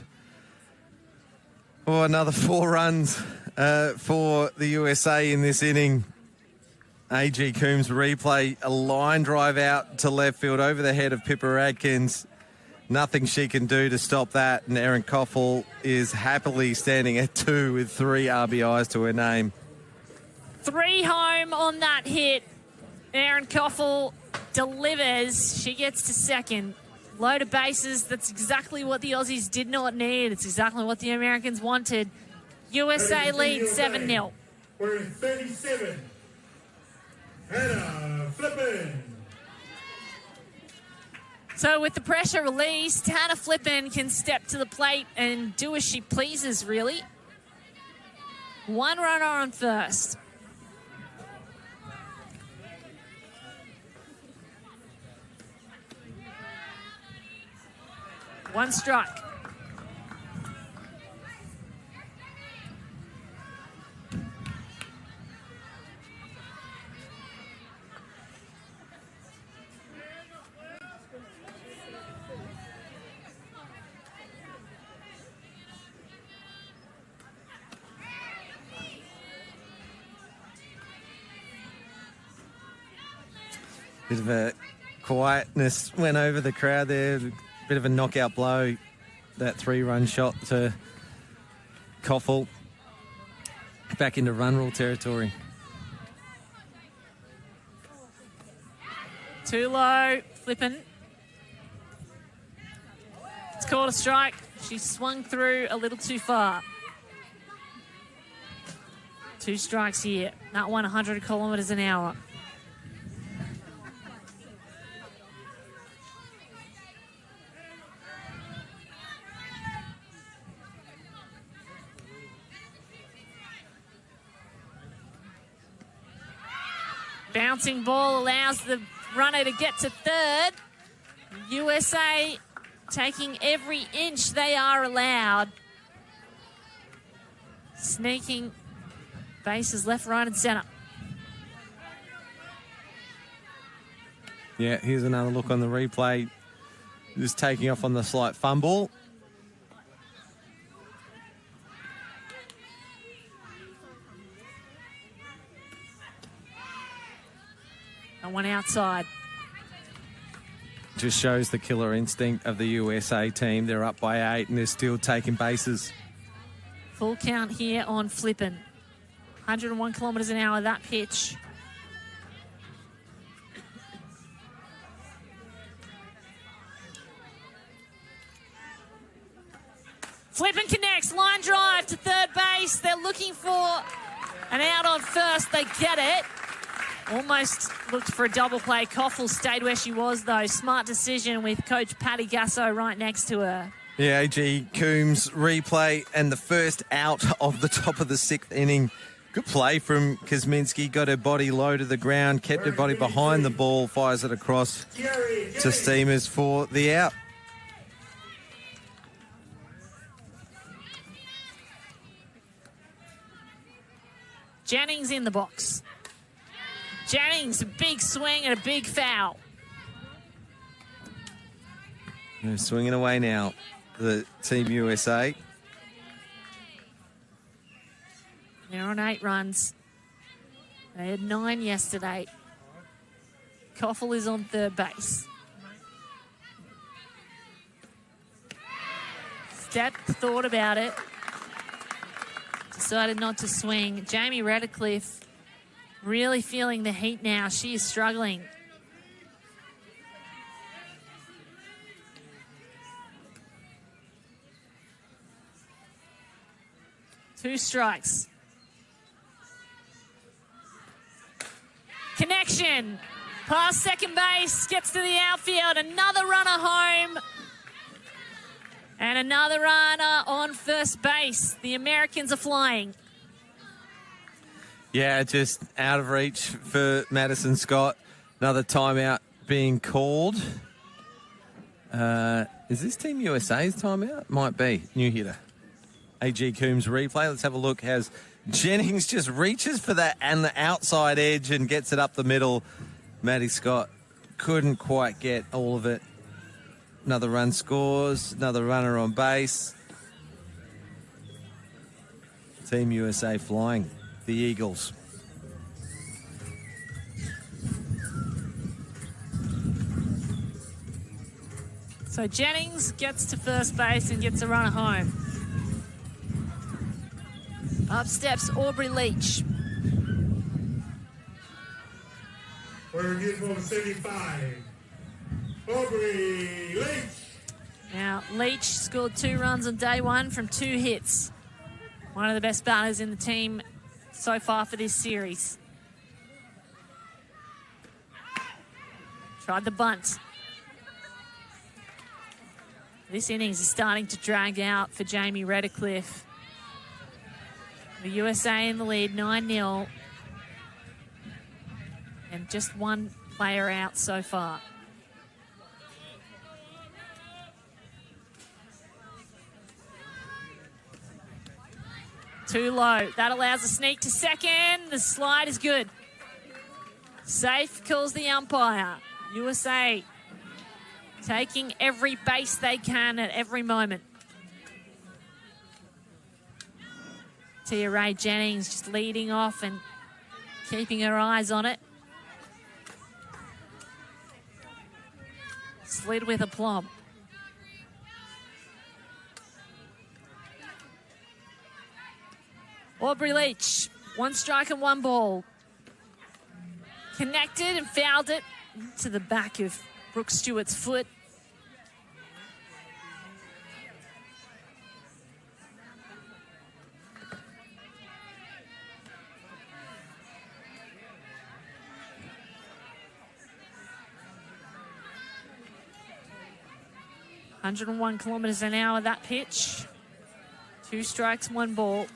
Oh, another 4 runs for the USA in this inning. A.G. Coombs replay, a line drive out to left field over the head of Pippa Adkins. Nothing she can do to stop that, and Erin Coffell is happily standing at 2 with 3 RBIs to her name. 3 home on that hit. Erin Coffell delivers. She gets to second. Load of bases. That's exactly what the Aussies did not need. It's exactly what the Americans wanted. USA leads 7-0. We're 37. Hannah Flippin. So with the pressure released, Hannah Flippin can step to the plate and do as she pleases, really. 1 runner on first. One strike. Bit of a quietness went over the crowd there. Bit of a knockout blow, that 3-run shot to Coffell. Back into run rule territory. Too low, Flippin. It's called a strike. She swung through a little too far. 2 strikes here. That one 100 kilometres an hour. Bouncing ball allows the runner to get to third. USA taking every inch they are allowed. Sneaking bases left, right and centre. Yeah, here's another look on the replay. Just taking off on the slight fumble. And one outside. Just shows the killer instinct of the USA team. They're up by 8 and they're still taking bases. Full count here on Flippin. 101 kilometres an hour, that pitch. Flippin connects, line drive to third base. They're looking for an out on first. They get it. Almost looked for a double play. Coffell stayed where she was, though. Smart decision with Coach Patty Gasso right next to her. Yeah, A.G. Coombs replay and the first out of the top of the 6th inning. Good play from Kosminski. Got her body low to the ground, kept her body behind the ball, fires it across to Steamers for the out. Jennings in the box. Jennings, a big swing and a big foul. They're swinging away now, the Team USA. They're on 8 runs. They had 9 yesterday. Coffell is on third base. Stepped, thought about it. Decided not to swing. Jamie Redcliffe really feeling the heat now. She is struggling. Two strikes. Connection. Past second base. Gets to the outfield. Another runner home. And another runner on first base. The Americans are flying. Yeah, just out of reach for Madison Scott. Another timeout being called. Is this Team USA's timeout? Might be. New hitter. A.G. Coombs replay. Let's have a look. As Jennings just reaches for that and the outside edge and gets it up the middle. Maddie Scott couldn't quite get all of it. Another run scores. Another runner on base. Team USA flying, the Eagles. So Jennings gets to first base and gets a runner home. Up steps Aubrey Leach. We're getting for 75. Aubrey Leach. Now, Leach scored 2 runs on day 1 from 2 hits. One of the best batters in the team so far for this series. Tried the bunt. This innings is starting to drag out for Jamie Redcliffe. The USA in the lead, 9-0. And just one player out so far. Too low. That allows a sneak to second. The slide is good. Safe, calls the umpire. USA taking every base they can at every moment. Tia Ray Jennings just leading off and keeping her eyes on it. Slid with aplomb. Aubrey Leach, 1 strike and 1 ball. Connected and fouled it into the back of Brooke Stewart's foot. .101 kilometres an hour, that pitch. 2 strikes, 1 ball.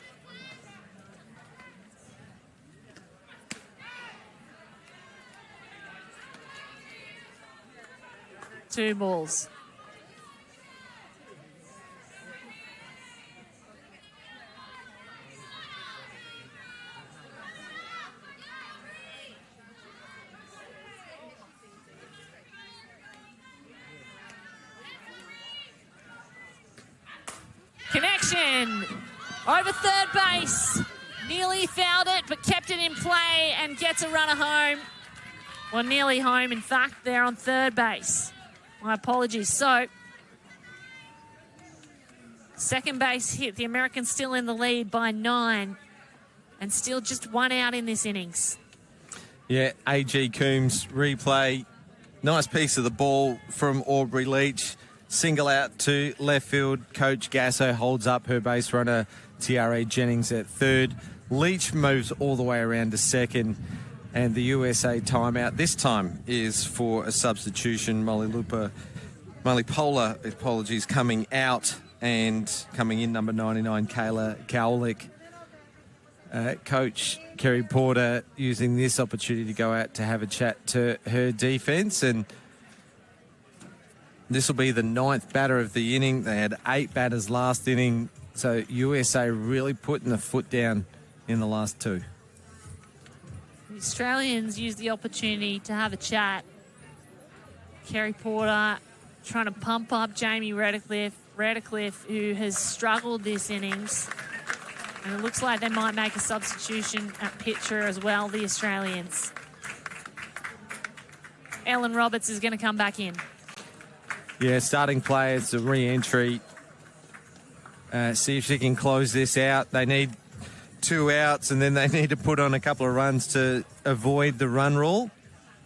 Two balls. Connection over third base. Nearly fouled it, but kept it in play and gets a runner home. Well, nearly home, in fact, they're on third base. My apologies. So, second base hit. The Americans still in the lead by 9 and still just 1 out in this innings. Yeah, A.G. Coombs replay. Nice piece of the ball from Aubrey Leach. Single out to left field. Coach Gasso holds up her base runner, Tia Jennings, at third. Leach moves all the way around to second. And the USA timeout this time is for a substitution. Molly Polar, apologies, coming out, and coming in number 99, Kayla Cowlick. Coach Kerry Porter using this opportunity to go out to have a chat to her defence, and this will be the 9th batter of the inning. They had 8 batters last inning, so USA really putting the foot down in the last 2. The Australians used the opportunity to have a chat. Kerry Porter trying to pump up Jamie Redcliffe, who has struggled this innings. And it looks like they might make a substitution at pitcher as well, the Australians. Ellen Roberts is going to come back in. Yeah, starting players, a re-entry. See if she can close this out. They need 2 outs, and then they need to put on a couple of runs to avoid the run rule.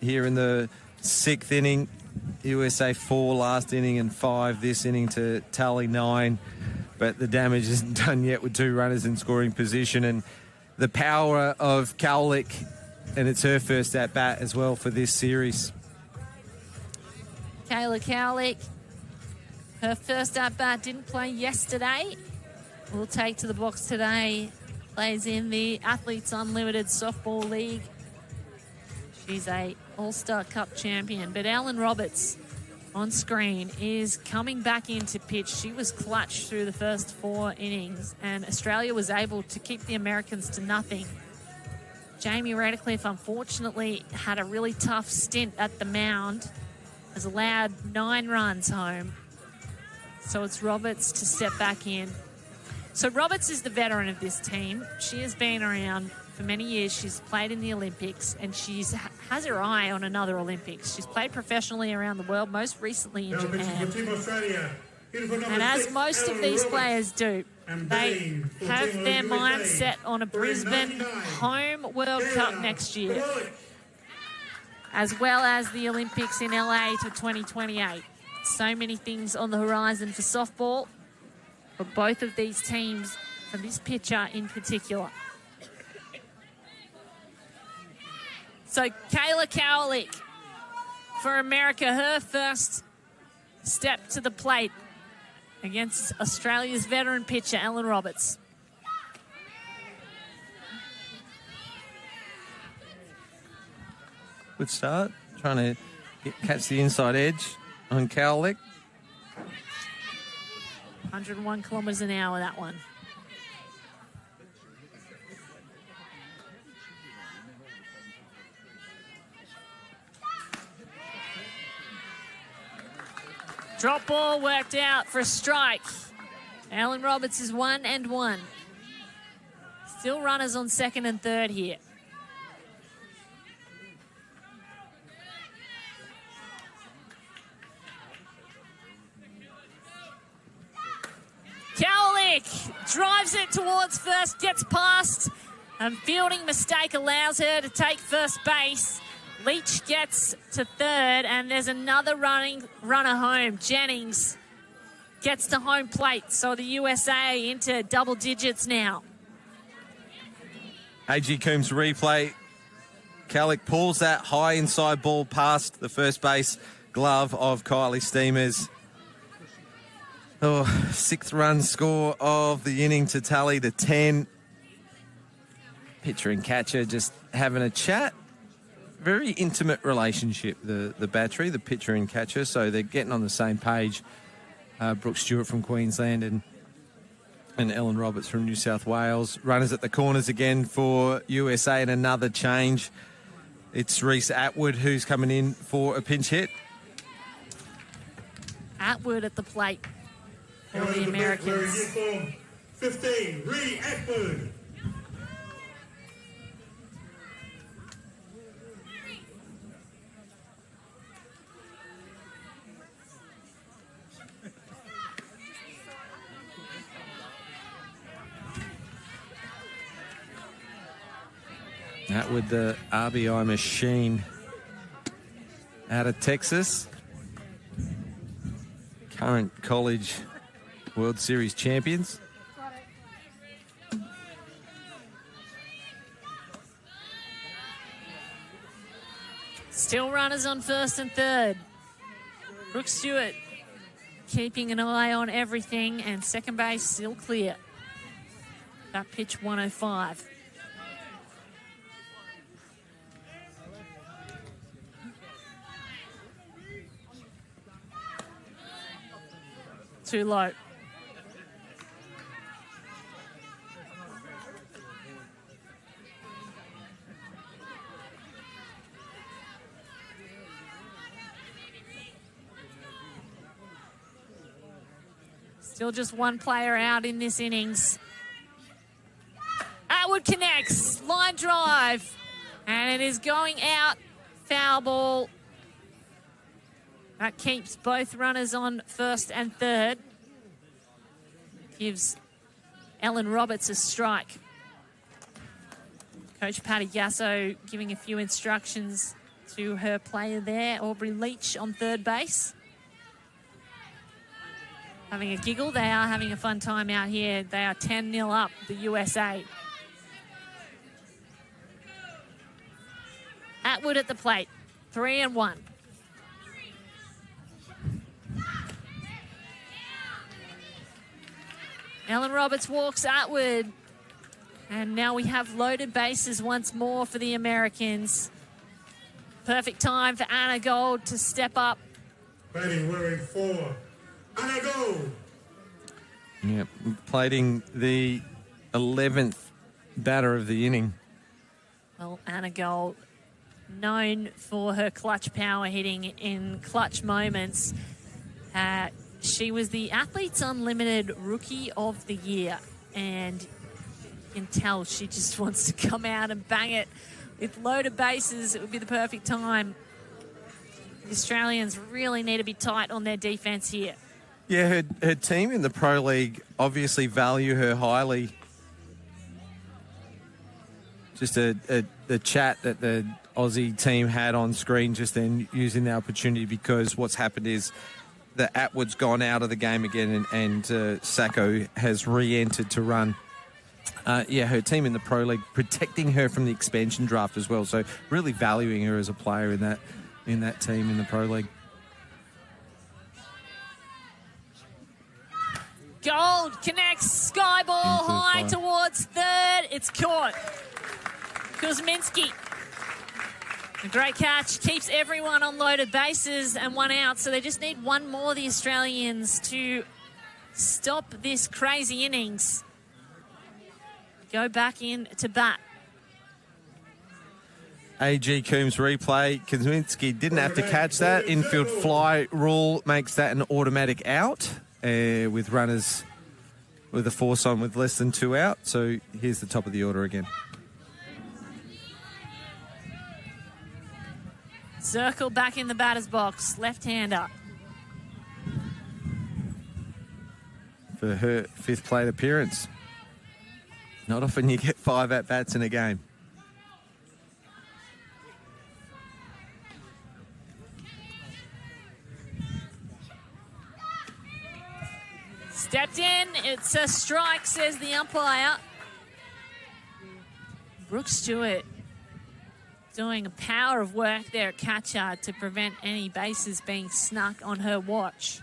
Here in the 6th inning, USA 4 last inning and 5 this inning to tally 9. But the damage isn't done yet with 2 runners in scoring position. And the power of Cowlick, and it's her first at-bat as well for this series. Kayla Cowlick, her first at-bat, didn't play yesterday. Will take to the box today. Plays in the Athletes Unlimited Softball League. She's a All-Star Cup champion. But Ellen Roberts on screen is coming back into pitch. She was clutch through the first 4 innings, and Australia was able to keep the Americans to nothing. Jamie Redcliffe, unfortunately, had a really tough stint at the mound. Has allowed 9 runs home. So it's Roberts to step back in. So Roberts is the veteran of this team. She has been around for many years. She's played in the Olympics, and she's has her eye on another Olympics. She's played professionally around the world, most recently in Japan. And as most of these players do, they have their mind set on a Brisbane home World Cup next year, as well as the Olympics in LA to 2028. So many things on the horizon for softball, for both of these teams, for this pitcher in particular. So Kayla Kowalik for America, her first step to the plate against Australia's veteran pitcher, Ellen Roberts. Good start. Trying to catch the inside edge on Kowalik. 101 kilometres an hour, that one. Drop ball worked out for a strike. Ellen Roberts is 1-1. Still runners on second and third here. Kowalik drives it towards first, gets past. A fielding mistake allows her to take first base. Leach gets to third, and there's another runner home. Jennings gets to home plate, so the USA into double digits now. A.G. Coombs replay. Kowalik pulls that high inside ball past the first base glove of Kylie Steamers. Oh, 6th run score of the inning to tally to 10. Pitcher and catcher just having a chat. Very intimate relationship, the battery, the pitcher and catcher, so they're getting on the same page. Brooke Stewart from Queensland and Ellen Roberts from New South Wales. Runners at the corners again for USA, and another change. It's Reese Atwood who's coming in for a pinch hit. Atwood at the plate for the Americans. 15, Reese Atwood. Atwood, the RBI machine out of Texas. Current college World Series champions. Still runners on first and third. Brooke Stewart keeping an eye on everything, and second base still clear. That pitch 105. Too low. Still just one player out in this innings. Atwood connects, line drive, and it is going out, foul ball. That keeps both runners on first and third. Gives Ellen Roberts a strike. Coach Patty Gasso giving a few instructions to her player there, Aubrey Leach on third base. Having a giggle. They are having a fun time out here. They are 10-0 up, the USA. Atwood at the plate, 3-1. Ellen Roberts walks Atwood. And now we have loaded bases once more for the Americans. Perfect time for Anna Gold to step up. Batting wearing 4, Anna Gold. Yep, plating the 11th batter of the inning. Well, Anna Gold, known for her clutch power hitting in clutch moments. She was the Athletes Unlimited Rookie of the Year and you can tell she just wants to come out and bang it. With loaded bases, it would be the perfect time. The Australians really need to be tight on their defence here. Yeah, her team in the Pro League obviously value her highly. Just a chat that the Aussie team had on screen just then, using the opportunity, because what's happened is that Atwood's gone out of the game again, and Sacco has re-entered to run. Her team in the Pro League protecting her from the expansion draft as well, so really valuing her as a player in that team in the Pro League. Gold connects, sky ball high towards third. It's caught. Kuzminski. A great catch, keeps everyone on loaded bases and one out, so they just need one more, the Australians, to stop this crazy innings. Go back in to bat. A.G. Coombs replay. Kuzminski didn't have to catch that. Infield fly rule makes that an automatic out with runners with a force on with less than 2 out. So here's the top of the order again. Circle back in the batter's box, left-hander. For her 5th plate appearance. Not often you get 5 at-bats in a game. Stepped in, it's a strike, says the umpire. Brooke Stewart doing a power of work there at catcher to prevent any bases being snuck on her watch.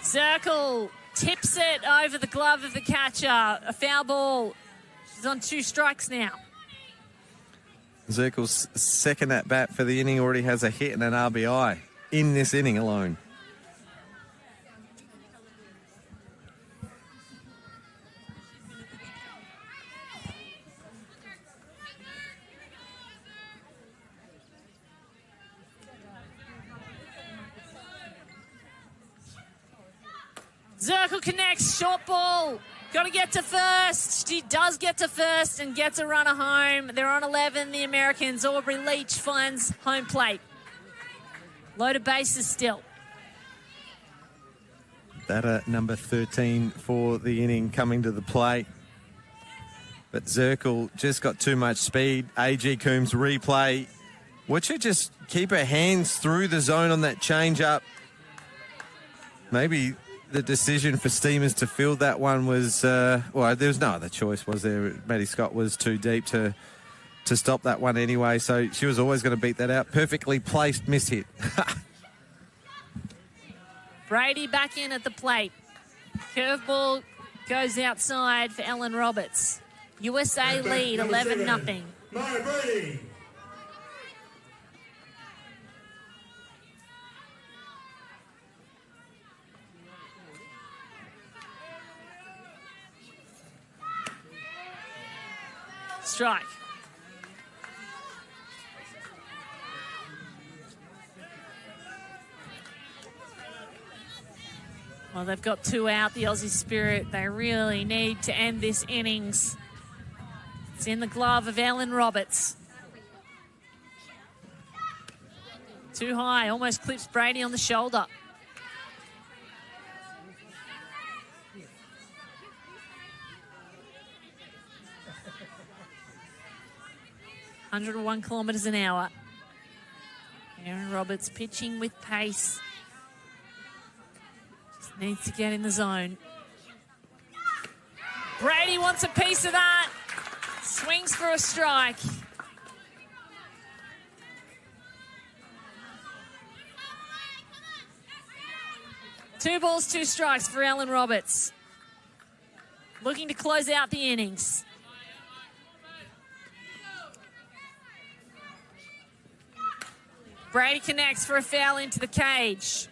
Circle tips it over the glove of the catcher. A foul ball. She's on 2 strikes now. Zirkle's 2nd at-bat for the inning already has a hit and an RBI in this inning alone. Zirkle connects, short ball. Got to get to first. She does get to first and gets a runner home. They're on 11, the Americans. Aubrey Leach finds home plate. Loaded bases still. Batter number 13 for the inning coming to the plate. But Zirkle just got too much speed. A.G. Coombs replay. Would you just keep her hands through the zone on that change-up? Maybe the decision for Steamers to field that one was, there was no other choice, was there? Maddie Scott was too deep to stop that one anyway, so she was always going to beat that out. Perfectly placed miss hit. Brady back in at the plate. Curveball goes outside for Ellen Roberts. USA lead 11-0. Maya Brady. Strike. Well, they've got 2 out, the Aussie Spirit. They really need to end this innings. It's in the glove of Ellen Roberts. Too high, almost clips Brady on the shoulder. ...101 kilometres an hour. Aaron Roberts pitching with pace. Just needs to get in the zone. Brady wants a piece of that. Swings for a strike. Two balls, 2 strikes for Ellen Roberts. Looking to close out the innings. Brady connects for a foul into the cage.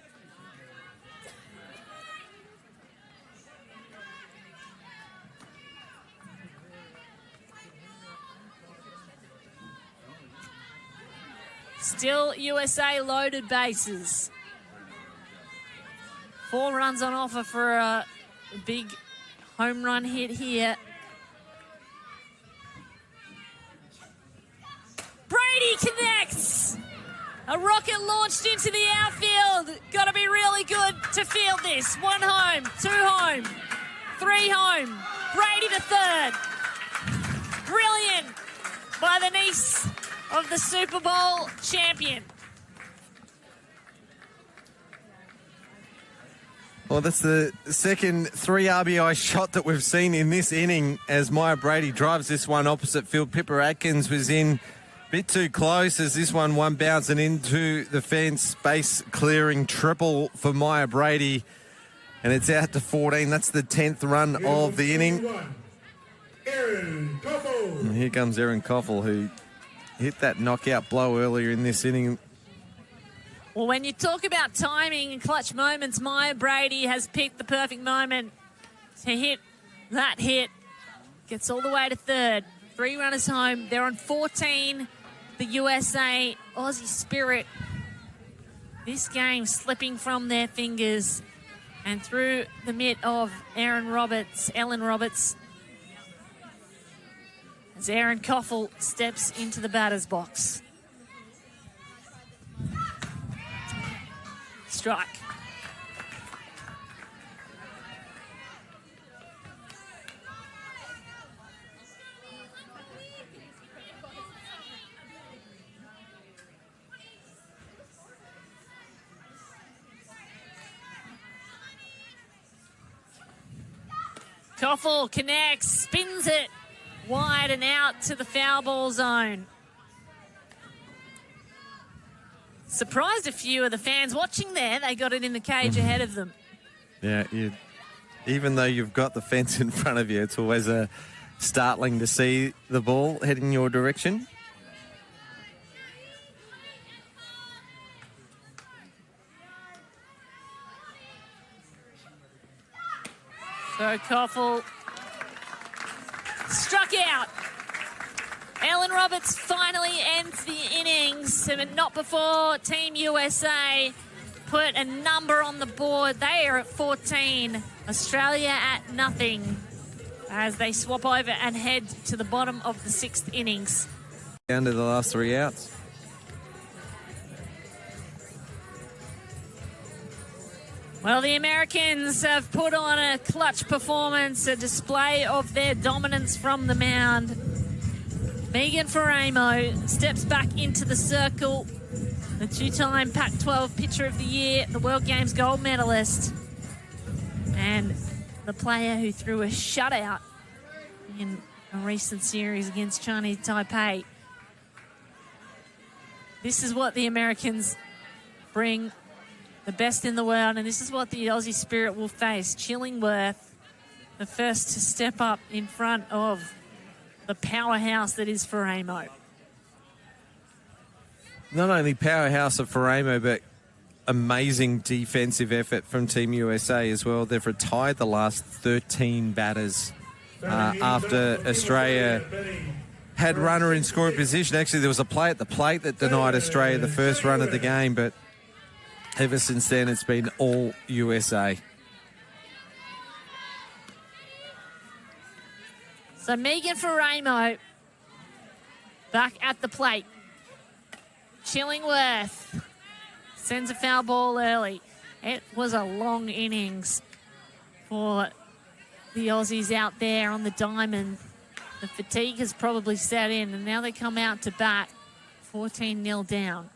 Still USA loaded bases. 4 runs on offer for a big home run hit here. Brady connects. A rocket launched into the outfield. Got to be really good to field this. 1 home, 2 home, 3 home. Brady to third. Brilliant by the niece of the Super Bowl champion. Well, that's the second 3 RBI shot that we've seen in this inning as Maya Brady drives this one opposite field. Pippa Atkins was in a bit too close as this one bouncing into the fence. Base clearing triple for Maya Brady. And it's out to 14. That's the 10th run of the inning. Aaron Koffel. And here comes Aaron Koffel, who hit that knockout blow earlier in this inning. Well, when you talk about timing and clutch moments, Maya Brady has picked the perfect moment to hit that hit. Gets all the way to third. 3 runners home. They're on 14. The USA Aussie Spirit. This game slipping from their fingers and through the mitt of Ellen Roberts, as Aaron Koffel steps into the batter's box. Strike. Koffel connects, spins it wide and out to the foul ball zone. Surprised a few of the fans watching there. They got it in the cage ahead of them. Yeah, even though you've got the fence in front of you, it's always startling to see the ball heading your direction. So Koffel struck out. Ellen Roberts finally ends the innings, but not before Team USA put a number on the board. They are at 14. Australia at nothing as they swap over and head to the bottom of the 6th innings. Down to the last 3 outs. Well, the Americans have put on a clutch performance, a display of their dominance from the mound. Megan Faramo steps back into the circle, the 2-time Pac-12 Pitcher of the Year, the World Games gold medalist, and the player who threw a shutout in a recent series against Chinese Taipei. This is what the Americans bring, the best in the world, and this is what the Aussie Spirit will face. Chillingworth, the first to step up in front of the powerhouse that is Faramo. Not only powerhouse of Faramo, but amazing defensive effort from Team USA as well. They've retired the last 13 batters after Australia had runner in scoring position. Actually, there was a play at the plate that denied Australia the first run of the game, but ever since then, it's been all USA. So Megan Faramo back at the plate. Chillingworth sends a foul ball early. It was a long innings for the Aussies out there on the diamond. The fatigue has probably set in, and now they come out to bat 14-0 down.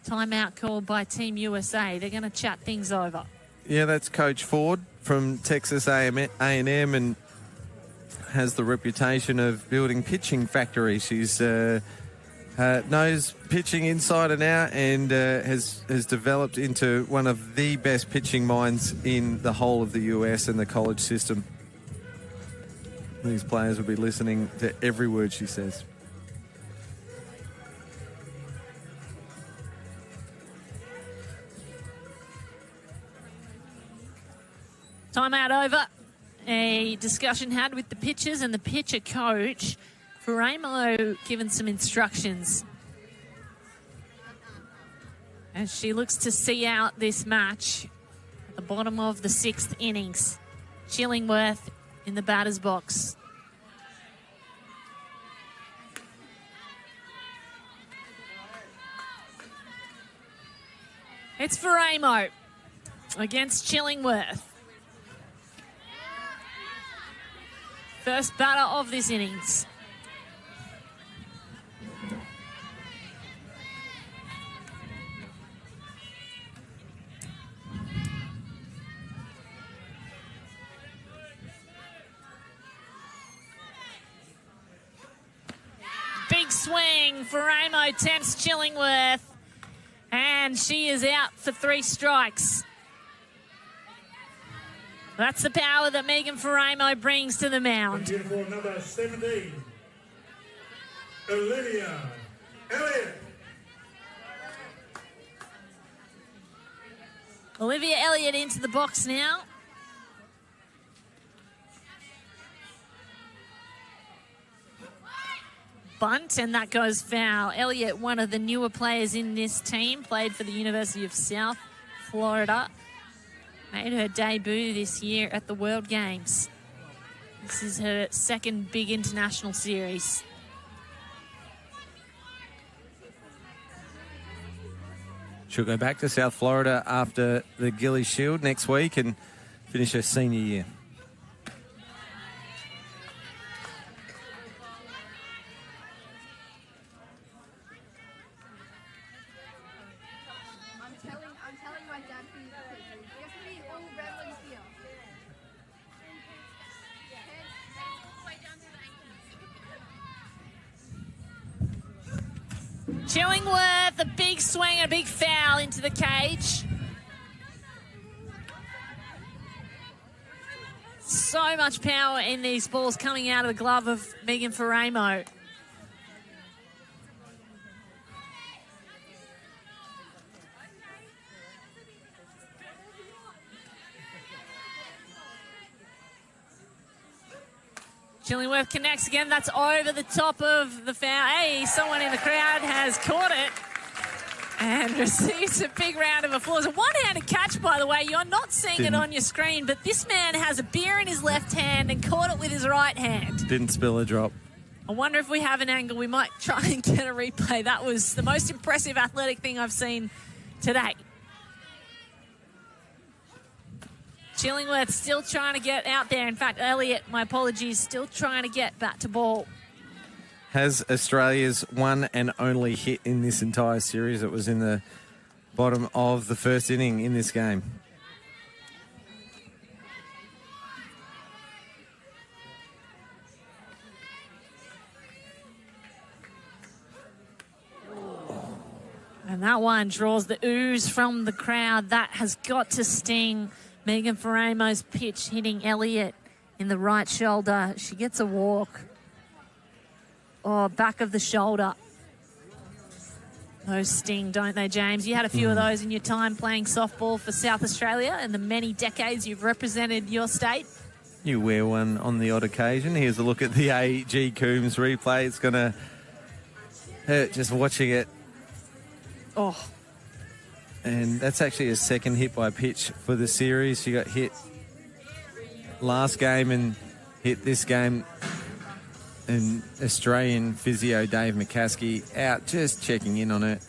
Timeout called by Team USA. They're going to chat things over. Yeah, that's Coach Ford from Texas A&M and has the reputation of building pitching factories. She's knows pitching inside and out and has developed into one of the best pitching minds in the whole of the US and the college system. These players will be listening to every word she says. Timeout over. A discussion had with the pitchers and the pitcher coach. Faramo given some instructions. as she looks to see out this match at the bottom of the 6th innings. Chillingworth in the batter's box. It's Veramo against Chillingworth. First batter of this innings. Big swing. Veramo tempts Chillingworth. And she is out for 3 strikes. That's the power that Megan Veramo brings to the mound. Beautiful number 17, Olivia Elliott. Olivia Elliott into the box now. Bunt, and that goes foul. Elliott, one of the newer players in this team, played for the University of South Florida. Made her debut this year at the World Games. This is her second big international series. She'll go back to South Florida after the Gillies Shield next week and finish her senior year. I'm telling my dad for you to put you. Just be all red ones here. Chillingworth, a big swing, a big foul into the cage. So much power in these balls coming out of the glove of Megan Veramo. Chillingworth connects again. That's over the top of the foul. Hey, someone in the crowd has caught it and receives a big round of applause. A one-handed catch, by the way. You're not seeing it on your screen, but this man has a beer in his left hand and caught it with his right hand. Didn't spill a drop. I wonder if we have an angle. We might try and get a replay. That was the most impressive athletic thing I've seen today. Chillingworth still trying to get out there. In fact, Elliott, my apologies, still trying to get bat to ball. Has Australia's one and only hit in this entire series. It was in the bottom of the first inning in this game. And that one draws the ooze from the crowd. That has got to sting. Megan Veramo's pitch hitting Elliott in the right shoulder. She gets a walk. Oh, back of the shoulder. Those sting, don't they, James? You had a few of those in your time playing softball for South Australia and the many decades you've represented your state. You wear one on the odd occasion. Here's a look at the A.G. Coombs replay. It's going to hurt just watching it. Oh. And that's actually a second hit by pitch for the series. She got hit last game and hit this game. And Australian physio Dave McCaskey out just checking in on her.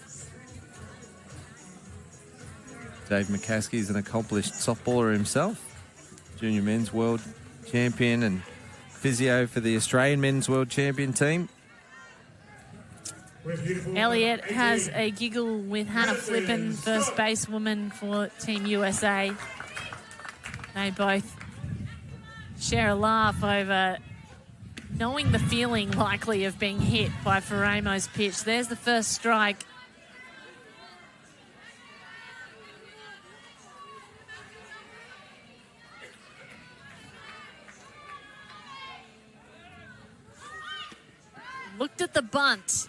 Dave McCaskey is an accomplished softballer himself. Junior men's world champion and physio for the Australian men's world champion team. Elliott has a giggle with Hannah Flippen, first basewoman for Team USA. They both share a laugh over knowing the feeling likely of being hit by Veramo's pitch. There's the first strike. Looked at the bunt.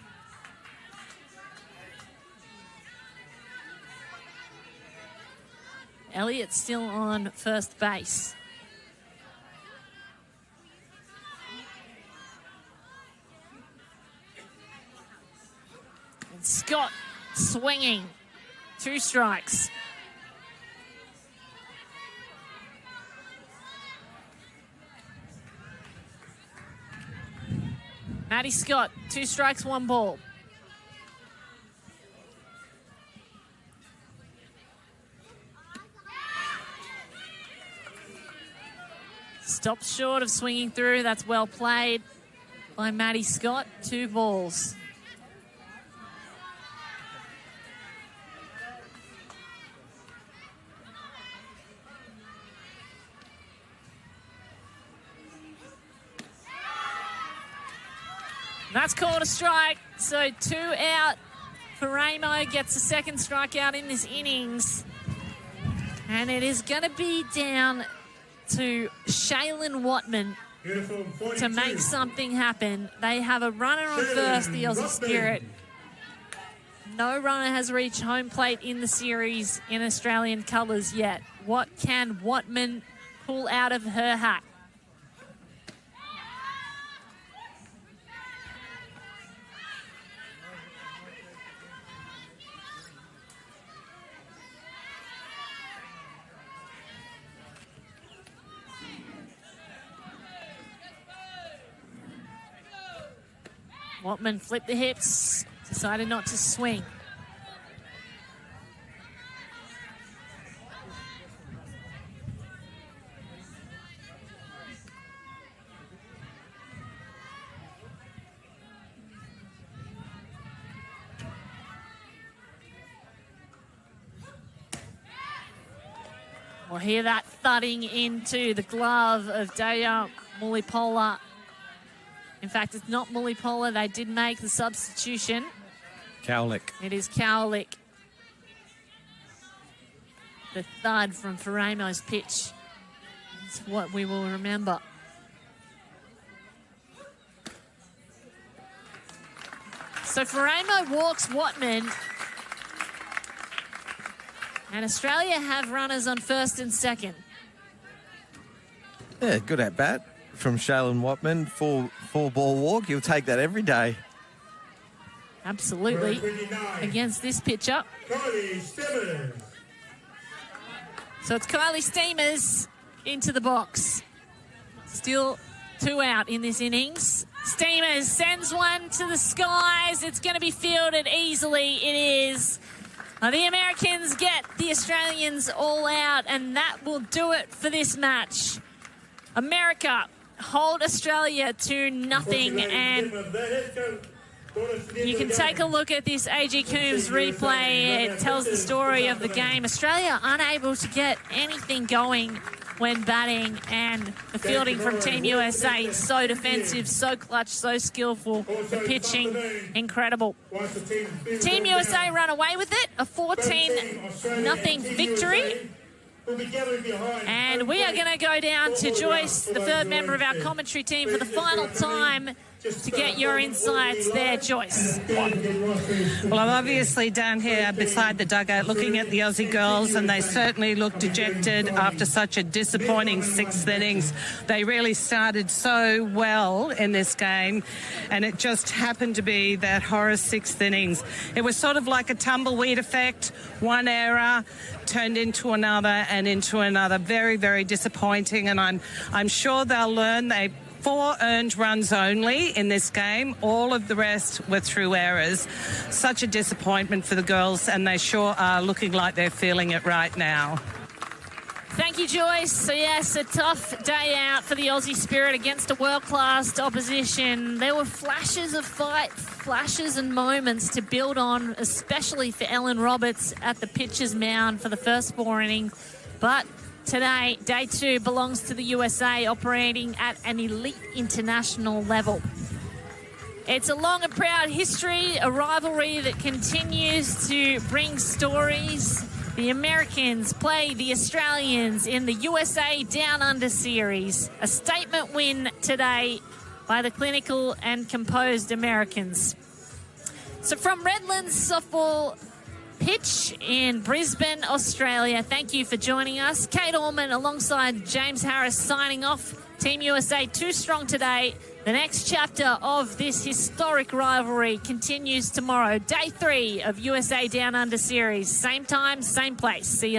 Elliott still on first base. And Scott swinging. 2 strikes. Maddie Scott, 2 strikes, 1 ball. Stops short of swinging through. That's well played by Maddie Scott. 2 balls. That's called a strike. So 2 out. Faramo gets a second strikeout in this innings. And it is going to be down to Shaylin Watman to make something happen. They have a runner on first, the Aussie Spirit. No runner has reached home plate in the series in Australian colours yet. What can Watman pull out of her hat? Watman flipped the hips, decided not to swing. We'll hear that thudding into the glove of Daya Mulipola. In fact, it's not Mulipola. They did make the substitution. Cowlick. It is Cowlick. The thud from Faramo's pitch. It's what we will remember. So Faramo walks Watman. And Australia have runners on first and second. Yeah, good at bat from Shaylin Watman. Four ball walk. You'll take that every day. Absolutely. Against this pitcher. Kylie Stevens. So it's Kylie Steamers into the box. Still 2 out in this innings. Steamers sends one to the skies. It's going to be fielded easily. It is. The Americans get the Australians all out, and that will do it for this match. America hold Australia to nothing, and you can take a look at this AG Coombs replay. It tells the story of the game. Australia unable to get anything going when batting, and the fielding from Team USA so defensive, so clutch, so skillful. The pitching, incredible. Team USA run away with it, a 14-0 victory. And we are going to go down to Joyce, the third member of our commentary team, for the final time to get your insights there, Joyce. Well, I'm obviously down here beside the dugout looking at the Aussie girls, and they certainly look dejected after such a disappointing 6th innings. They really started so well in this game, and it just happened to be that horror 6th innings. It was sort of like a tumbleweed effect. One error turned into another and into another. Very, very disappointing, and I'm sure they'll learn. They 4 earned runs only in this game. All of the rest were through errors. Such a disappointment for the girls, and they sure are looking like they're feeling it right now. Thank you, Joyce. So, yes, a tough day out for the Aussie Spirit against a world-class opposition. There were flashes of fight, flashes and moments to build on, especially for Ellen Roberts at the pitcher's mound for the first 4 innings. But today, day 2, belongs to the USA, operating at an elite international level. It's a long and proud history, a rivalry that continues to bring stories. The Americans play the Australians in the USA Down Under Series. A statement win today by the clinical and composed Americans. So from Redlands Softball pitch in Brisbane, Australia. Thank you for joining us. Kate Allman alongside James Harris signing off. Team USA too strong today. The next chapter of this historic rivalry continues tomorrow. Day 3 of USA Down Under Series. Same time, same place. See you.